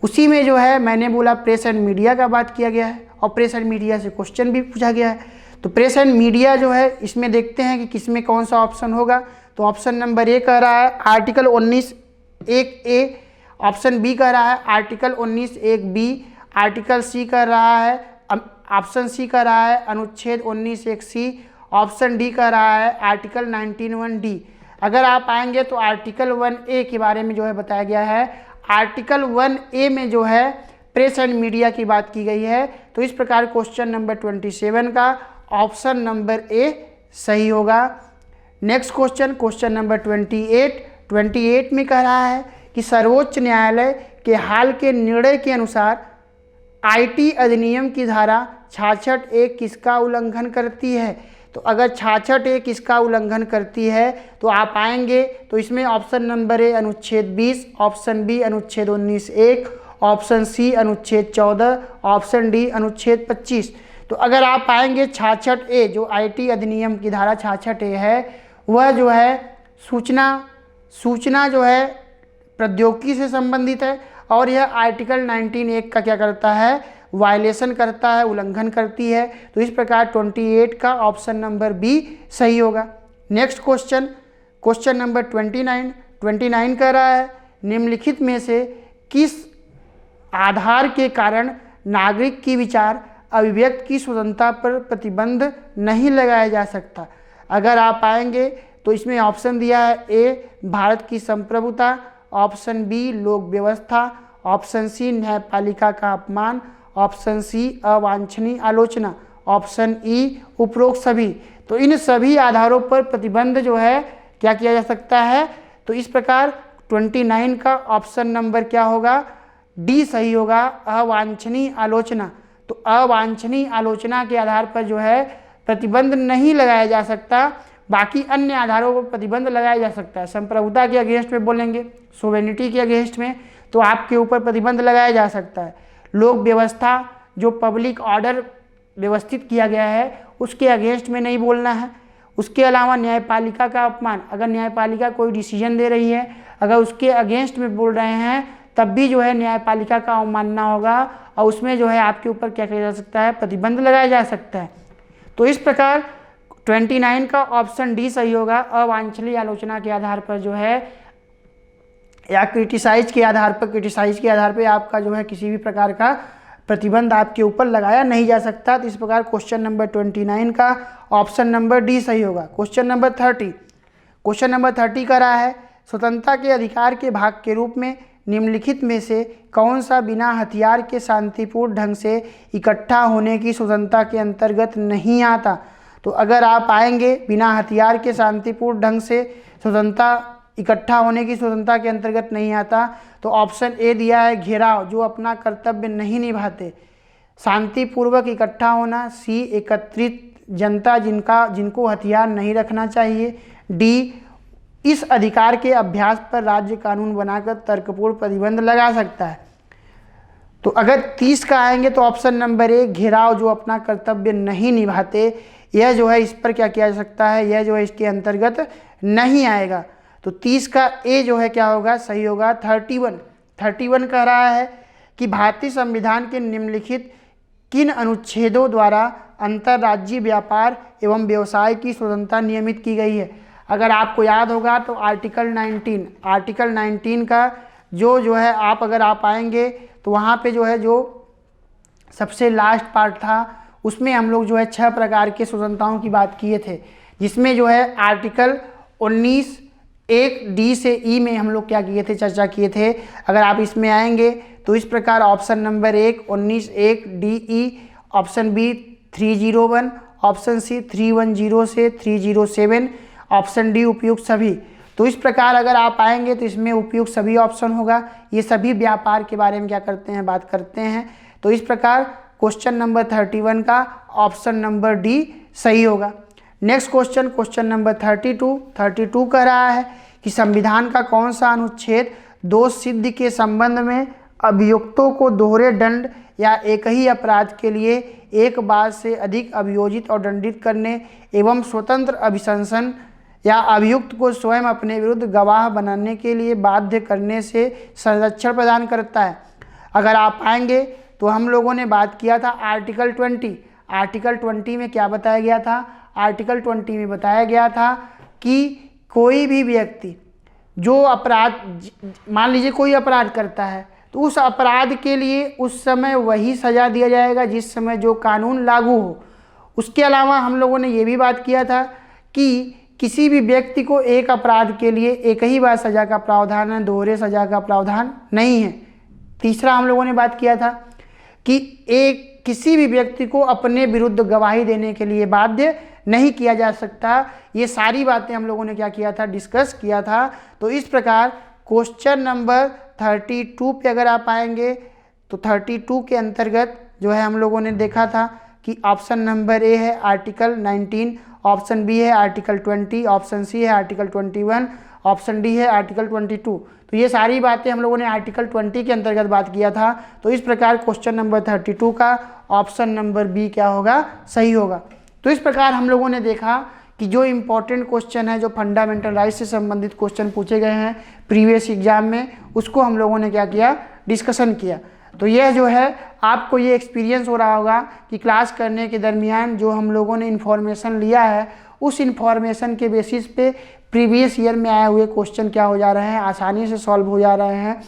उसी में जो है मैंने बोला प्रेस एंड मीडिया का बात किया गया है और प्रेस एंड मीडिया से क्वेश्चन भी पूछा गया है। तो प्रेस एंड मीडिया जो है इसमें देखते हैं कि किसमें कौन सा ऑप्शन होगा। तो ऑप्शन नंबर ए कह रहा है आर्टिकल 19 एक ए, ऑप्शन बी कह रहा है आर्टिकल 19 एक बी, आर्टिकल सी कह रहा है, ऑप्शन सी कह रहा है अनुच्छेद 19 एक सी, ऑप्शन डी कह रहा है आर्टिकल 19(1) डी। अगर आप आएंगे तो आर्टिकल 1A के बारे में जो है बताया गया है। आर्टिकल 1A में जो है प्रेस एंड मीडिया की बात की गई है। तो इस प्रकार क्वेश्चन नंबर 27 का ऑप्शन नंबर ए सही होगा। नेक्स्ट क्वेश्चन, क्वेश्चन नंबर 28 में कह रहा है कि सर्वोच्च न्यायालय के हाल के निर्णय के अनुसार आईटी अधिनियम की धारा 66A किसका उल्लंघन करती है। तो अगर 66A किसका उल्लंघन करती है तो आप आएंगे तो इसमें ऑप्शन नंबर ए अनुच्छेद 20, ऑप्शन बी अनुच्छेद 19(1), ऑप्शन सी अनुच्छेद 14, ऑप्शन डी अनुच्छेद 25। तो अगर आप आएंगे 66A जो आईटी अधिनियम की धारा 66A है वह जो है सूचना जो है प्रौद्योगिकी से संबंधित है और यह आर्टिकल 19(1) का क्या करता है, वायलेशन करता है, उल्लंघन करती है। तो इस प्रकार 28 का ऑप्शन नंबर बी सही होगा। नेक्स्ट क्वेश्चन, क्वेश्चन नंबर 29 कह रहा है निम्नलिखित में से किस आधार के कारण नागरिक की विचार अभिव्यक्ति की स्वतंत्रता पर प्रतिबंध नहीं लगाया जा सकता। अगर आप आएंगे तो इसमें ऑप्शन दिया है ए भारत की संप्रभुता, ऑप्शन बी लोक व्यवस्था, ऑप्शन सी न्यायपालिका का अपमान, ऑप्शन सी अवांछनीय आलोचना, ऑप्शन ई उपरोक्त सभी। तो इन सभी आधारों पर प्रतिबंध जो है क्या किया जा सकता है। तो इस प्रकार 29 का ऑप्शन नंबर क्या होगा, डी सही होगा, अवांछनीय आलोचना। तो अवांछनीय आलोचना के आधार पर जो है प्रतिबंध नहीं लगाया जा सकता, बाकी अन्य आधारों पर प्रतिबंध लगाया जा सकता है। संप्रभुता के अगेंस्ट में बोलेंगे, सोवेनिटी के अगेंस्ट में तो आपके ऊपर प्रतिबंध लगाया जा सकता है। लोक व्यवस्था जो पब्लिक ऑर्डर व्यवस्थित किया गया है उसके अगेंस्ट में नहीं बोलना है। उसके अलावा न्यायपालिका का अपमान, अगर न्यायपालिका कोई डिसीजन दे रही है अगर उसके अगेंस्ट में बोल रहे हैं तब भी जो है न्यायपालिका का अवमानना होगा और उसमें जो है आपके ऊपर क्या किया जा सकता है, प्रतिबंध लगाया जा सकता है। तो इस प्रकार 29 का ऑप्शन डी सही होगा, अवांछनीय आलोचना के आधार पर जो है या क्रिटिसाइज के आधार पर आपका जो है किसी भी प्रकार का प्रतिबंध आपके ऊपर लगाया नहीं जा सकता। तो इस प्रकार क्वेश्चन नंबर 29 का ऑप्शन नंबर डी सही होगा। क्वेश्चन नंबर 30 का रहा है स्वतंत्रता के अधिकार के भाग के रूप में निम्नलिखित में से कौन सा बिना हथियार के शांतिपूर्ण ढंग से इकट्ठा होने की स्वतंत्रता के अंतर्गत नहीं आता। तो अगर आप आएंगे बिना हथियार के शांतिपूर्ण ढंग से स्वतंत्रता इकट्ठा होने की स्वतंत्रता के अंतर्गत नहीं आता। तो ऑप्शन ए दिया है घेराव जो अपना कर्तव्य नहीं निभाते, शांतिपूर्वक इकट्ठा होना, सी एकत्रित जनता जिनको हथियार नहीं रखना चाहिए, डी इस अधिकार के अभ्यास पर राज्य कानून बनाकर तर्कपूर्ण प्रतिबंध लगा सकता है। तो अगर 30 का आएंगे तो ऑप्शन नंबर ए घेराव जो अपना कर्तव्य नहीं निभाते, यह जो है इस पर क्या किया जा सकता है, यह जो है इसके अंतर्गत नहीं आएगा। तो 30 का ए जो है क्या होगा, सही होगा। 31 कह रहा है कि भारतीय संविधान के निम्नलिखित किन अनुच्छेदों द्वारा अंतर्राज्यीय व्यापार एवं व्यवसाय की स्वतंत्रता नियमित की गई है। अगर आपको याद होगा तो आर्टिकल 19 का जो है अगर आप आएंगे तो वहाँ पे जो है जो सबसे लास्ट पार्ट था उसमें हम लोग जो है 6 प्रकार के स्वतंत्रताओं की बात किए थे, जिसमें जो है आर्टिकल 19(1) डी से ई में हम लोग क्या किए थे, चर्चा किए थे। अगर आप इसमें आएंगे तो इस प्रकार option number 1 19(1) D E, option B 301, option C 310 से 307, ऑप्शन डी उपयुक्त सभी। तो इस प्रकार अगर आप आएंगे तो इसमें उपयुक्त सभी ऑप्शन होगा। ये सभी व्यापार के बारे में क्या करते हैं, बात करते हैं। तो इस प्रकार क्वेश्चन नंबर 31 का ऑप्शन नंबर डी सही होगा। नेक्स्ट क्वेश्चन नंबर 32 कह रहा है कि संविधान का कौन सा अनुच्छेद दोष सिद्धि के संबंध में अभियुक्तों को दोहरे दंड या एक ही अपराध के लिए एक बार से अधिक अभियोजित और दंडित करने एवं स्वतंत्र अभिशंसन या अभियुक्त को स्वयं अपने विरुद्ध गवाह बनाने के लिए बाध्य करने से संरक्षण प्रदान करता है। अगर आप आएंगे तो हम लोगों ने बात किया था आर्टिकल 20 में क्या बताया गया था, आर्टिकल 20 में बताया गया था कि कोई भी व्यक्ति जो अपराध, मान लीजिए कोई अपराध करता है तो उस अपराध के लिए उस समय वही सज़ा दिया जाएगा जिस समय जो कानून लागू हो। उसके अलावा हम लोगों ने ये भी बात किया था कि किसी भी व्यक्ति को एक अपराध के लिए एक ही बार सज़ा का प्रावधान है, दोहरे सज़ा का प्रावधान नहीं है। तीसरा हम लोगों ने बात किया था कि किसी भी व्यक्ति को अपने विरुद्ध गवाही देने के लिए बाध्य नहीं किया जा सकता। ये सारी बातें हम लोगों ने क्या किया था, डिस्कस किया था। तो इस प्रकार क्वेश्चन नंबर 32 पे अगर आप आएंगे तो 32 के अंतर्गत जो है हम लोगों ने देखा था कि ऑप्शन नंबर ए है आर्टिकल 19, ऑप्शन बी है आर्टिकल 20, ऑप्शन सी है आर्टिकल 21, ऑप्शन डी है आर्टिकल 22। तो ये सारी बातें हम लोगों ने आर्टिकल 20 के अंतर्गत बात किया था। तो इस प्रकार क्वेश्चन नंबर 32 का ऑप्शन नंबर बी क्या होगा, सही होगा। तो इस प्रकार हम लोगों ने देखा कि जो इम्पोर्टेंट क्वेश्चन है, जो फंडामेंटल राइट से संबंधित क्वेश्चन पूछे गए हैं प्रीवियस एग्जाम में, उसको हम लोगों ने क्या किया, डिस्कशन किया। तो यह जो है आपको ये एक्सपीरियंस हो रहा होगा कि क्लास करने के दरमियान जो हम लोगों ने इन्फॉर्मेशन लिया है, उस इन्फॉर्मेशन के बेसिस पे प्रीवियस ईयर में आए हुए क्वेश्चन क्या हो जा रहे हैं, आसानी से सॉल्व हो जा रहे हैं।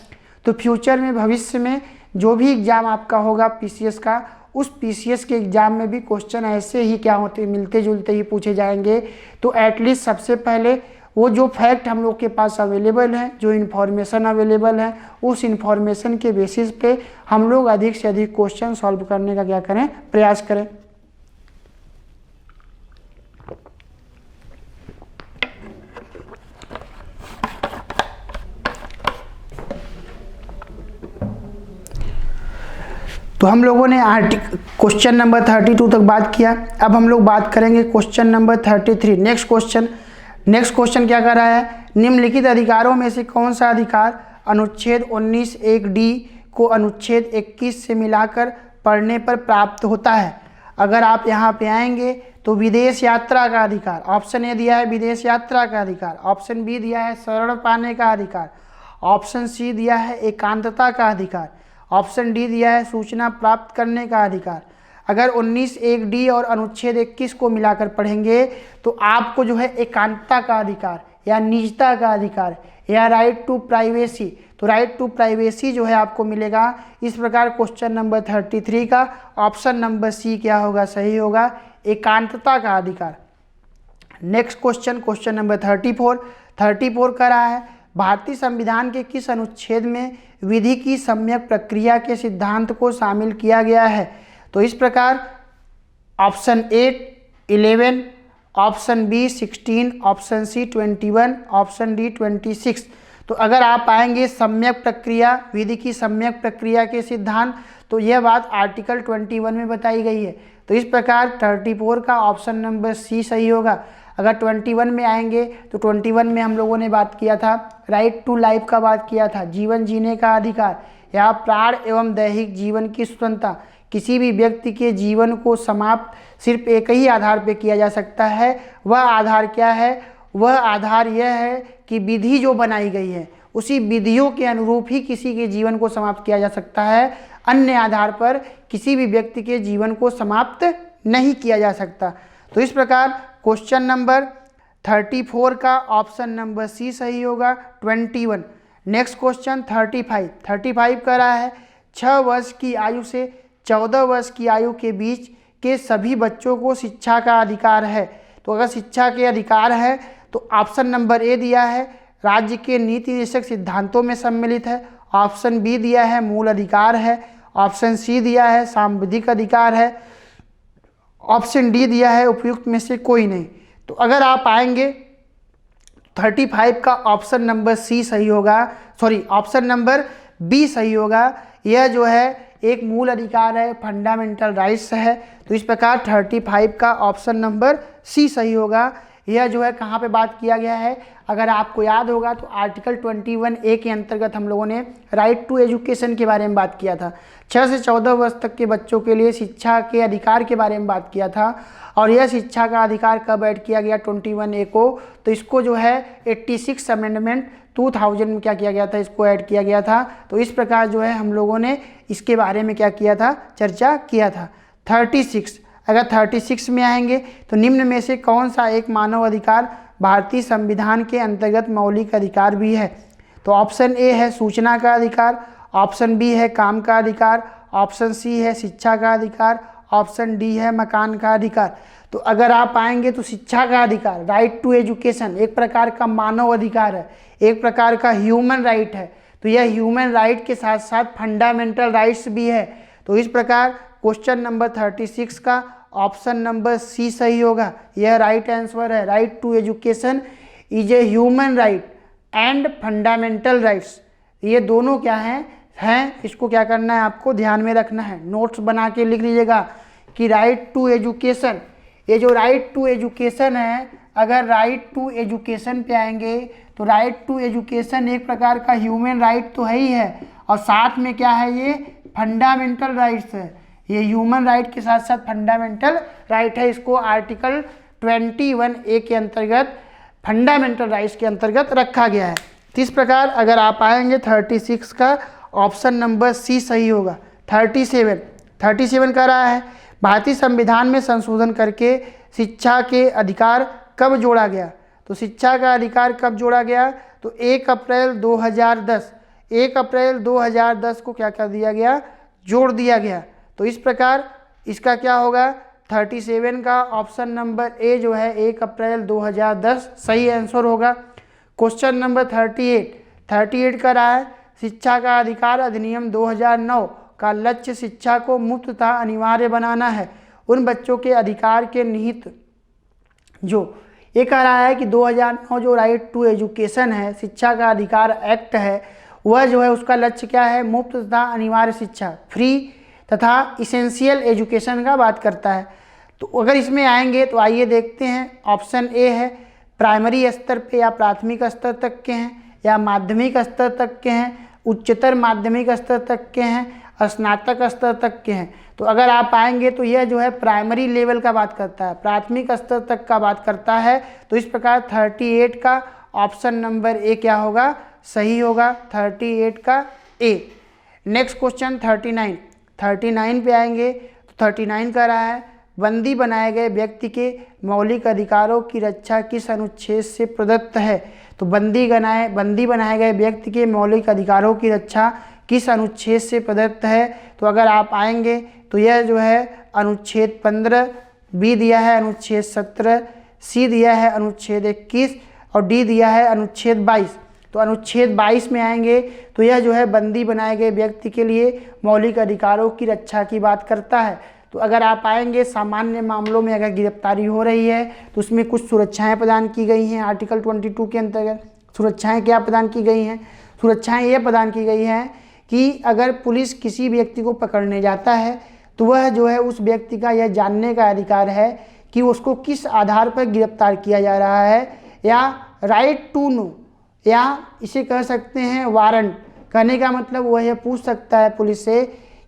तो फ्यूचर में, भविष्य में जो भी एग्ज़ाम आपका होगा पीसीएस का, उस पीसीएस के एग्ज़ाम में भी क्वेश्चन ऐसे ही क्या होते, मिलते जुलते ही पूछे जाएंगे। तो एटलीस्ट सबसे पहले वो जो फैक्ट हम लोग के पास अवेलेबल है, जो इन्फॉर्मेशन अवेलेबल है, उस इन्फॉर्मेशन के बेसिस पे हम लोग अधिक से अधिक क्वेश्चन सॉल्व करने का क्या करें, प्रयास करें। तो हम लोगों ने क्वेश्चन नंबर 32 तक बात किया। अब हम लोग बात करेंगे क्वेश्चन नंबर 33। नेक्स्ट क्वेश्चन क्या कर रहा है, निम्नलिखित अधिकारों में से कौन सा अधिकार अनुच्छेद 19(1)(d) को अनुच्छेद 21 से मिलाकर पढ़ने पर प्राप्त होता है। अगर आप यहाँ पे आएंगे तो विदेश यात्रा का अधिकार, ऑप्शन ए दिया है विदेश यात्रा का अधिकार, ऑप्शन बी दिया है शरण पाने का अधिकार, ऑप्शन सी दिया है एकांतता का अधिकार, ऑप्शन डी दिया है सूचना प्राप्त करने का अधिकार। अगर 19(1)(d) और अनुच्छेद 21 को मिलाकर पढ़ेंगे तो आपको जो है एकांतता का अधिकार या निजता का अधिकार या राइट टू प्राइवेसी, तो राइट टू प्राइवेसी जो है आपको मिलेगा। इस प्रकार क्वेश्चन नंबर 33 का ऑप्शन नंबर सी क्या होगा, सही होगा, एकांतता का अधिकार। नेक्स्ट क्वेश्चन नंबर 34 का रहा है, भारतीय संविधान के किस अनुच्छेद में विधि की सम्यक प्रक्रिया के सिद्धांत को शामिल किया गया है। तो इस प्रकार option A 11, option B 16, option C 21, option D 26। तो अगर आप आएंगे सम्यक प्रक्रिया, विधि की सम्यक प्रक्रिया के सिद्धांत, तो यह बात आर्टिकल 21 में बताई गई है। तो इस प्रकार 34 का ऑप्शन नंबर सी सही होगा। अगर 21 में आएंगे तो 21 में हम लोगों ने बात किया था राइट टू लाइफ का बात किया था, जीवन जीने का अधिकार या प्राण एवं दैहिक जीवन की स्वतंत्रता। किसी भी व्यक्ति के जीवन को समाप्त सिर्फ एक ही आधार पे किया जा सकता है। वह आधार क्या है, वह आधार यह है कि विधि जो बनाई गई है उसी विधियों के अनुरूप ही किसी के जीवन को समाप्त किया जा सकता है। अन्य आधार पर किसी भी व्यक्ति के जीवन को समाप्त नहीं किया जा सकता। तो इस प्रकार क्वेश्चन नंबर 34 का ऑप्शन नंबर सी सही होगा, 21। नेक्स्ट क्वेश्चन 35 का रहा है, 6 वर्ष की आयु से 14 वर्ष की आयु के बीच के सभी बच्चों को शिक्षा का अधिकार है। तो अगर शिक्षा के अधिकार है तो ऑप्शन नंबर ए दिया है राज्य के नीति निर्देशक सिद्धांतों में सम्मिलित है, ऑप्शन बी दिया है मूल अधिकार है, ऑप्शन सी दिया है सांविधिक अधिकार है, ऑप्शन डी दिया है उपयुक्त में से कोई नहीं। तो अगर आप आएंगे 35 का ऑप्शन नंबर सी सही होगा, ऑप्शन नंबर बी सही होगा। यह जो है एक मूल अधिकार है, फंडामेंटल राइट्स है। तो इस प्रकार 35 का ऑप्शन नंबर सी सही होगा। यह जो है कहाँ पे बात किया गया है, अगर आपको याद होगा तो आर्टिकल 21A के अंतर्गत हम लोगों ने राइट टू एजुकेशन के बारे में बात किया था। 6 से 14 वर्ष तक के बच्चों के लिए शिक्षा के अधिकार के बारे में बात किया था। और यह शिक्षा का अधिकार कब ऐड किया गया 21A को, तो इसको जो है 86 अमेंडमेंट 2000 में क्या किया गया था, इसको ऐड किया गया था। तो इस प्रकार जो है हम लोगों ने इसके बारे में क्या किया था, चर्चा किया था। 36, अगर 36 में आएंगे तो निम्न में से कौन सा एक मानव अधिकार भारतीय संविधान के अंतर्गत मौलिक अधिकार भी है। तो ऑप्शन ए है सूचना का अधिकार, ऑप्शन बी है काम का अधिकार, ऑप्शन सी है शिक्षा का अधिकार, ऑप्शन डी है मकान का अधिकार। तो अगर आप आएंगे तो शिक्षा का अधिकार, राइट टू एजुकेशन, एक प्रकार का मानव अधिकार है, एक प्रकार का ह्यूमन राइट है। तो यह ह्यूमन राइट के साथ साथ फंडामेंटल राइट्स भी है। तो इस प्रकार क्वेश्चन नंबर 36 का ऑप्शन नंबर सी सही होगा। यह राइट आंसर है। Right to education is a human right and fundamental rights. ये दोनों क्या हैं इसको क्या करना है, आपको ध्यान में रखना है। नोट्स बना के लिख लीजिएगा कि राइट टू एजुकेशन, ये जो राइट टू एजुकेशन है, अगर राइट टू एजुकेशन पे आएंगे तो राइट टू एजुकेशन एक प्रकार का ह्यूमन राइट तो है ही है, और साथ में क्या है, ये फंडामेंटल राइट्स है। ये ह्यूमन राइट के साथ साथ फंडामेंटल राइट है। इसको आर्टिकल 21A के अंतर्गत फंडामेंटल राइट्स के अंतर्गत रखा गया है। तो इस प्रकार अगर आप आएंगे 36 का ऑप्शन नंबर सी सही होगा। 37 कह रहा है भारतीय संविधान में संशोधन करके शिक्षा के अधिकार कब जोड़ा गया। तो शिक्षा का अधिकार कब जोड़ा गया, तो 1 अप्रैल 2010, 1 अप्रैल 2010 को क्या कर दिया गया, जोड़ दिया गया। तो इस प्रकार इसका क्या होगा, 37 का ऑप्शन नंबर ए जो है 1 अप्रैल 2010 सही आंसर होगा। क्वेश्चन नंबर 38 का रहा है शिक्षा का अधिकार अधिनियम 2009 का लक्ष्य शिक्षा को मुफ्त तथा अनिवार्य बनाना है। उन बच्चों के अधिकार के निहित जो ये कह रहा है कि 2009 जो राइट टू एजुकेशन है, शिक्षा का अधिकार एक्ट है, वह जो है उसका लक्ष्य क्या है, मुफ्त तथा अनिवार्य शिक्षा, फ्री तथा इसेंशियल एजुकेशन का बात करता है। तो अगर इसमें आएंगे तो आइए देखते हैं। ऑप्शन ए है प्राइमरी स्तर पे या प्राथमिक स्तर तक के हैं, या माध्यमिक स्तर तक के हैं, उच्चतर माध्यमिक स्तर तक के हैं, स्नातक स्तर तक के हैं। तो अगर आप आएंगे तो यह जो है प्राइमरी लेवल का बात करता है, प्राथमिक स्तर तक का बात करता है। तो इस प्रकार 38 का ऑप्शन नंबर ए क्या होगा, सही होगा। 38 का ए। नेक्स्ट क्वेश्चन 39 पे आएंगे तो 39 का रहा है बंदी बनाए गए व्यक्ति के मौलिक अधिकारों की रक्षा किस अनुच्छेद से प्रदत्त है। तो बंदी बनाए गए व्यक्ति के मौलिक अधिकारों की रक्षा किस अनुच्छेद से प्रदत्त है। तो अगर आप आएंगे तो यह जो है अनुच्छेद 15, बी दिया है अनुच्छेद 17, सी दिया है अनुच्छेद 21 और डी दिया है अनुच्छेद 22। तो अनुच्छेद 22 में आएंगे तो यह जो है बंदी बनाए गए व्यक्ति के लिए मौलिक अधिकारों की रक्षा की बात करता है। तो अगर आप आएंगे सामान्य मामलों में अगर गिरफ्तारी हो रही है तो उसमें कुछ सुरक्षाएं प्रदान की गई हैं। आर्टिकल 22 के अंतर्गत सुरक्षाएं क्या प्रदान की गई हैं, सुरक्षाएं ये प्रदान की गई हैं कि अगर पुलिस किसी व्यक्ति को पकड़ने जाता है तो वह जो है उस व्यक्ति का यह जानने का अधिकार है कि उसको किस आधार पर गिरफ्तार किया जा रहा है, या राइट टू नो, या इसे कह सकते हैं वारंट। कहने का मतलब वह यह पूछ सकता है पुलिस से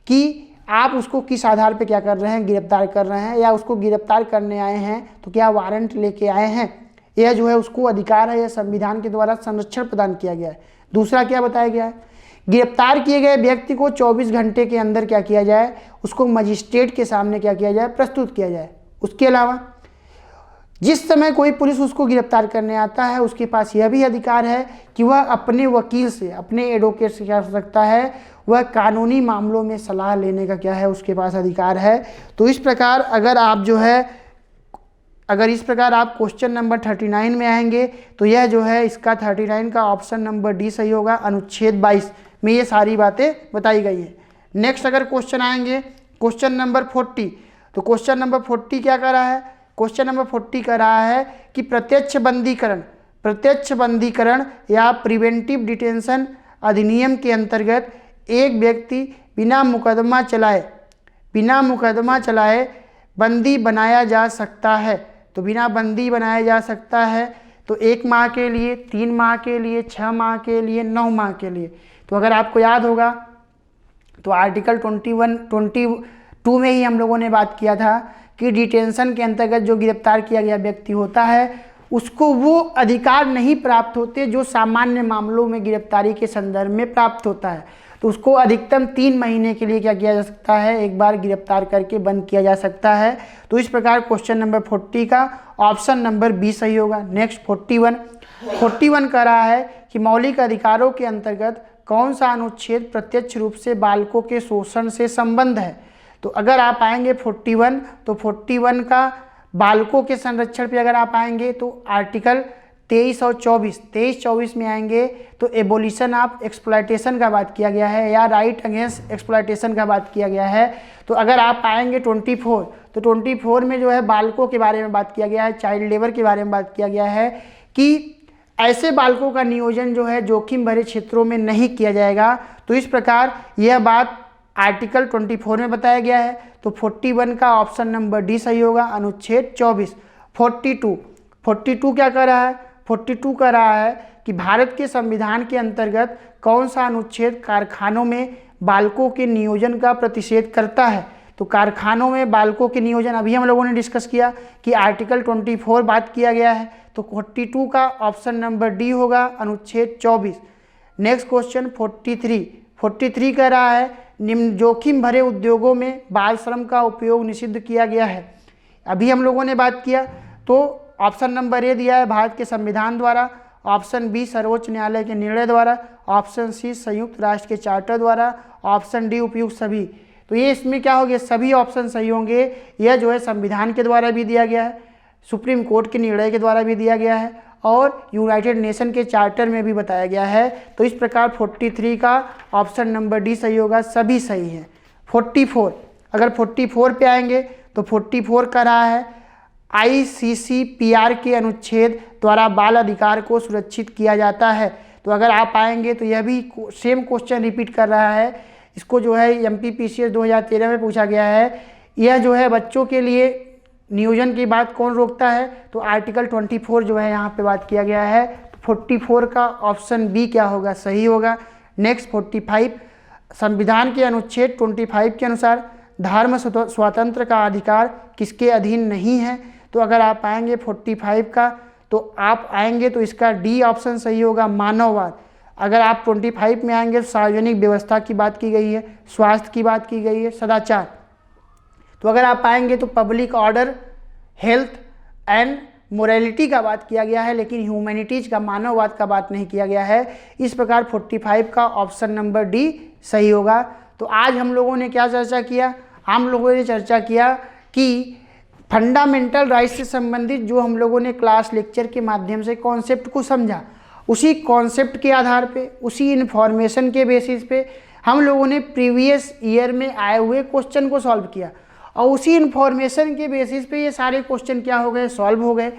कि आप उसको किस आधार पे क्या कर रहे हैं, गिरफ्तार कर रहे हैं, या उसको गिरफ्तार करने आए हैं तो क्या वारंट लेके आए हैं। यह जो है उसको अधिकार है, यह संविधान के द्वारा संरक्षण प्रदान किया गया है। दूसरा क्या बताया गया है, गिरफ्तार किए गए व्यक्ति को 24 घंटे के अंदर क्या किया जाए, उसको मजिस्ट्रेट के सामने क्या किया जाए, प्रस्तुत किया जाए। उसके अलावा जिस समय कोई पुलिस उसको गिरफ्तार करने आता है उसके पास यह भी अधिकार है कि वह अपने वकील से, अपने एडवोकेट से क्या कर सकता है, वह कानूनी मामलों में सलाह लेने का क्या है, उसके पास अधिकार है। तो इस प्रकार अगर इस प्रकार आप क्वेश्चन नंबर 39 में आएंगे तो यह जो है इसका 39 का ऑप्शन नंबर डी सही होगा। अनुच्छेद 22 में ये सारी बातें बताई गई हैं। नेक्स्ट अगर क्वेश्चन आएंगे क्वेश्चन नंबर 40, तो क्वेश्चन नंबर 40 क्या कर रहा है, क्वेश्चन नंबर 40 कर रहा है कि प्रत्यक्ष बंदीकरण या प्रिवेंटिव डिटेंशन अधिनियम के अंतर्गत एक व्यक्ति बिना मुकदमा चलाए बंदी बनाया जा सकता है। तो बिना बंदी बनाया जा सकता है तो 1 माह के लिए, 3 माह के लिए, 6 माह के लिए, 9 माह के लिए। तो अगर आपको याद होगा तो आर्टिकल 22 में ही हम लोगों ने बात किया था कि डिटेंशन के अंतर्गत जो गिरफ्तार किया गया व्यक्ति होता है उसको वो अधिकार नहीं प्राप्त होते जो सामान्य मामलों में गिरफ्तारी के संदर्भ में प्राप्त होता है। तो उसको अधिकतम 3 महीने के लिए क्या किया जा सकता है, एक बार गिरफ्तार करके बंद किया जा सकता है। तो इस प्रकार क्वेश्चन नंबर 40 का ऑप्शन नंबर बी सही होगा। नेक्स्ट 41 कह रहा है कि मौलिक अधिकारों के अंतर्गत कौन सा अनुच्छेद प्रत्यक्ष रूप से बालकों के शोषण से संबंध है। तो अगर आप आएंगे 41 तो 41 का बालकों के संरक्षण पे अगर आप आएंगे तो आर्टिकल 23 और 24, 23-24 में आएंगे तो एबोलिशन ऑफ एक्सप्लॉयटेशन का बात किया गया है या राइट अगेंस्ट एक्सप्लॉयटेशन का बात किया गया है। तो अगर आप आएंगे 24, तो 24 में जो है बालकों के बारे में बात किया गया है, चाइल्ड लेबर के बारे में बात किया गया है कि ऐसे बालकों का नियोजन जो है जोखिम भरे क्षेत्रों में नहीं किया जाएगा। तो इस प्रकार यह बात आर्टिकल 24 में बताया गया है। तो 41 का ऑप्शन नंबर डी सही होगा, अनुच्छेद 24। 42 क्या कर रहा है? 42 कर रहा है कि भारत के संविधान के अंतर्गत कौन सा अनुच्छेद कारखानों में बालकों के नियोजन का प्रतिषेध करता है। तो कारखानों में बालकों के नियोजन अभी हम लोगों ने डिस्कस किया कि आर्टिकल 24 बात किया गया है। तो 42 का ऑप्शन नंबर डी होगा, अनुच्छेद 24। नेक्स्ट क्वेश्चन 43 कह रहा है निम्न जोखिम भरे उद्योगों में बाल श्रम का उपयोग निषिद्ध किया गया है। अभी हम लोगों ने बात किया तो ऑप्शन नंबर ए दिया है भारत के संविधान द्वारा, ऑप्शन बी सर्वोच्च न्यायालय के निर्णय द्वारा, ऑप्शन सी संयुक्त राष्ट्र के चार्टर द्वारा, ऑप्शन डी उपयुक्त सभी। तो ये इसमें क्या हो गया, सभी ऑप्शन सही होंगे। यह जो है संविधान के द्वारा भी दिया गया है, सुप्रीम कोर्ट के निर्णय के द्वारा भी दिया गया है और यूनाइटेड नेशन के चार्टर में भी बताया गया है। तो इस प्रकार 43 का ऑप्शन नंबर डी सही होगा, सभी सही है। 44, अगर 44 पे आएंगे तो 44 का रहा है ICCPR के अनुच्छेद द्वारा बाल अधिकार को सुरक्षित किया जाता है। तो अगर आप आएंगे तो यह भी सेम क्वेश्चन रिपीट कर रहा है। इसको जो है MPPCS 2013 में पूछा गया है। यह जो है बच्चों के लिए नियोजन की बात कौन रोकता है, तो आर्टिकल 24 जो है यहाँ पे बात किया गया है। तो 44 का ऑप्शन बी क्या होगा, सही होगा। नेक्स्ट 45, संविधान के अनुच्छेद 25 के अनुसार धर्म स्वातंत्र का अधिकार किसके अधीन नहीं है। तो अगर आप आएंगे 45 का तो आप आएंगे तो इसका डी ऑप्शन सही होगा, मानववाद। अगर आप 25 में आएंगे तो सार्वजनिक व्यवस्था की बात की गई है, स्वास्थ्य की बात की गई है, सदाचार। तो अगर आप आएंगे तो public order, health and morality का बात किया गया है, लेकिन ह्यूमैनिटीज का, मानववाद का बात नहीं किया गया है। इस प्रकार 45 का ऑप्शन नंबर डी सही होगा। तो आज हम लोगों ने क्या चर्चा किया, हम लोगों ने चर्चा किया कि फंडामेंटल राइट्स से संबंधित जो हम लोगों ने क्लास लेक्चर के माध्यम से कॉन्सेप्ट को समझा, उसी कॉन्सेप्ट के आधार पे, उसी इन्फॉर्मेशन के बेसिस पे हम लोगों ने प्रीवियस ईयर में आए हुए क्वेश्चन को सॉल्व किया और उसी इन्फॉर्मेशन के बेसिस पे ये सारे क्वेश्चन क्या हो गए, सॉल्व हो गए।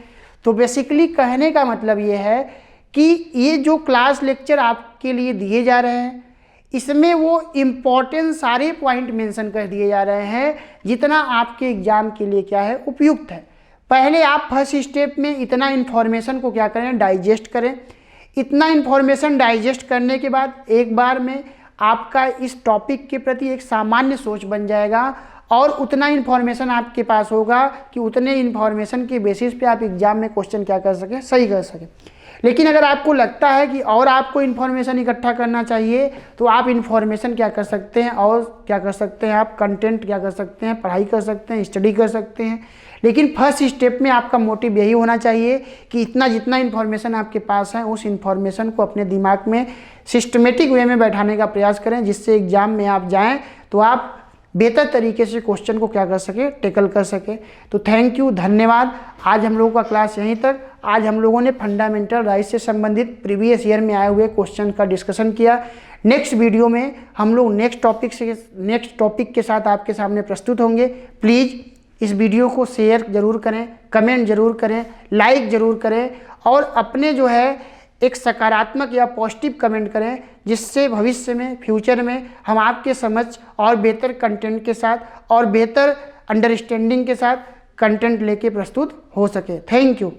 तो बेसिकली कहने का मतलब ये है कि ये जो क्लास लेक्चर आपके लिए दिए जा रहे हैं इसमें वो इम्पॉर्टेंट सारे पॉइंट मेंशन कर दिए जा रहे हैं जितना आपके एग्जाम के लिए क्या है, उपयुक्त है। पहले आप फर्स्ट स्टेप में इतना इन्फॉर्मेशन को क्या करें, डाइजेस्ट करें। इतना इन्फॉर्मेशन डाइजेस्ट करने के बाद एक बार में आपका इस टॉपिक के प्रति एक सामान्य सोच बन जाएगा और उतना इन्फॉर्मेशन आपके पास होगा कि उतने इन्फॉर्मेशन के बेसिस पे आप एग्जाम में क्वेश्चन क्या कर सकें, सही कर सकें। लेकिन अगर आपको लगता है कि और आपको इन्फॉर्मेशन इकट्ठा करना चाहिए तो आप इन्फॉर्मेशन क्या कर सकते हैं और क्या कर सकते हैं, आप कंटेंट क्या कर सकते हैं, पढ़ाई कर सकते हैं, स्टडी कर सकते हैं। लेकिन फर्स्ट स्टेप में आपका मोटिव यही होना चाहिए कि इतना जितना इन्फॉर्मेशन आपके पास है उस इन्फॉर्मेशन को अपने दिमाग में सिस्टमेटिक वे में बैठाने का प्रयास करें, जिससे एग्जाम में आप जाएँ तो आप बेहतर तरीके से क्वेश्चन को क्या कर सके, टेकल कर सके। तो थैंक यू, धन्यवाद। आज हम लोगों का क्लास यहीं तक। आज हम लोगों ने फंडामेंटल राइट्स से संबंधित प्रीवियस ईयर में आए हुए क्वेश्चन का डिस्कशन किया। नेक्स्ट वीडियो में हम लोग नेक्स्ट टॉपिक के साथ आपके सामने प्रस्तुत होंगे। प्लीज़ इस वीडियो को शेयर जरूर करें, कमेंट जरूर करें, लाइक ज़रूर करें और अपने जो है एक सकारात्मक या पॉजिटिव कमेंट करें, जिससे भविष्य में, फ्यूचर में हम आपके समझ और बेहतर कंटेंट के साथ और बेहतर अंडरस्टैंडिंग के साथ कंटेंट लेके प्रस्तुत हो सके। Thank you.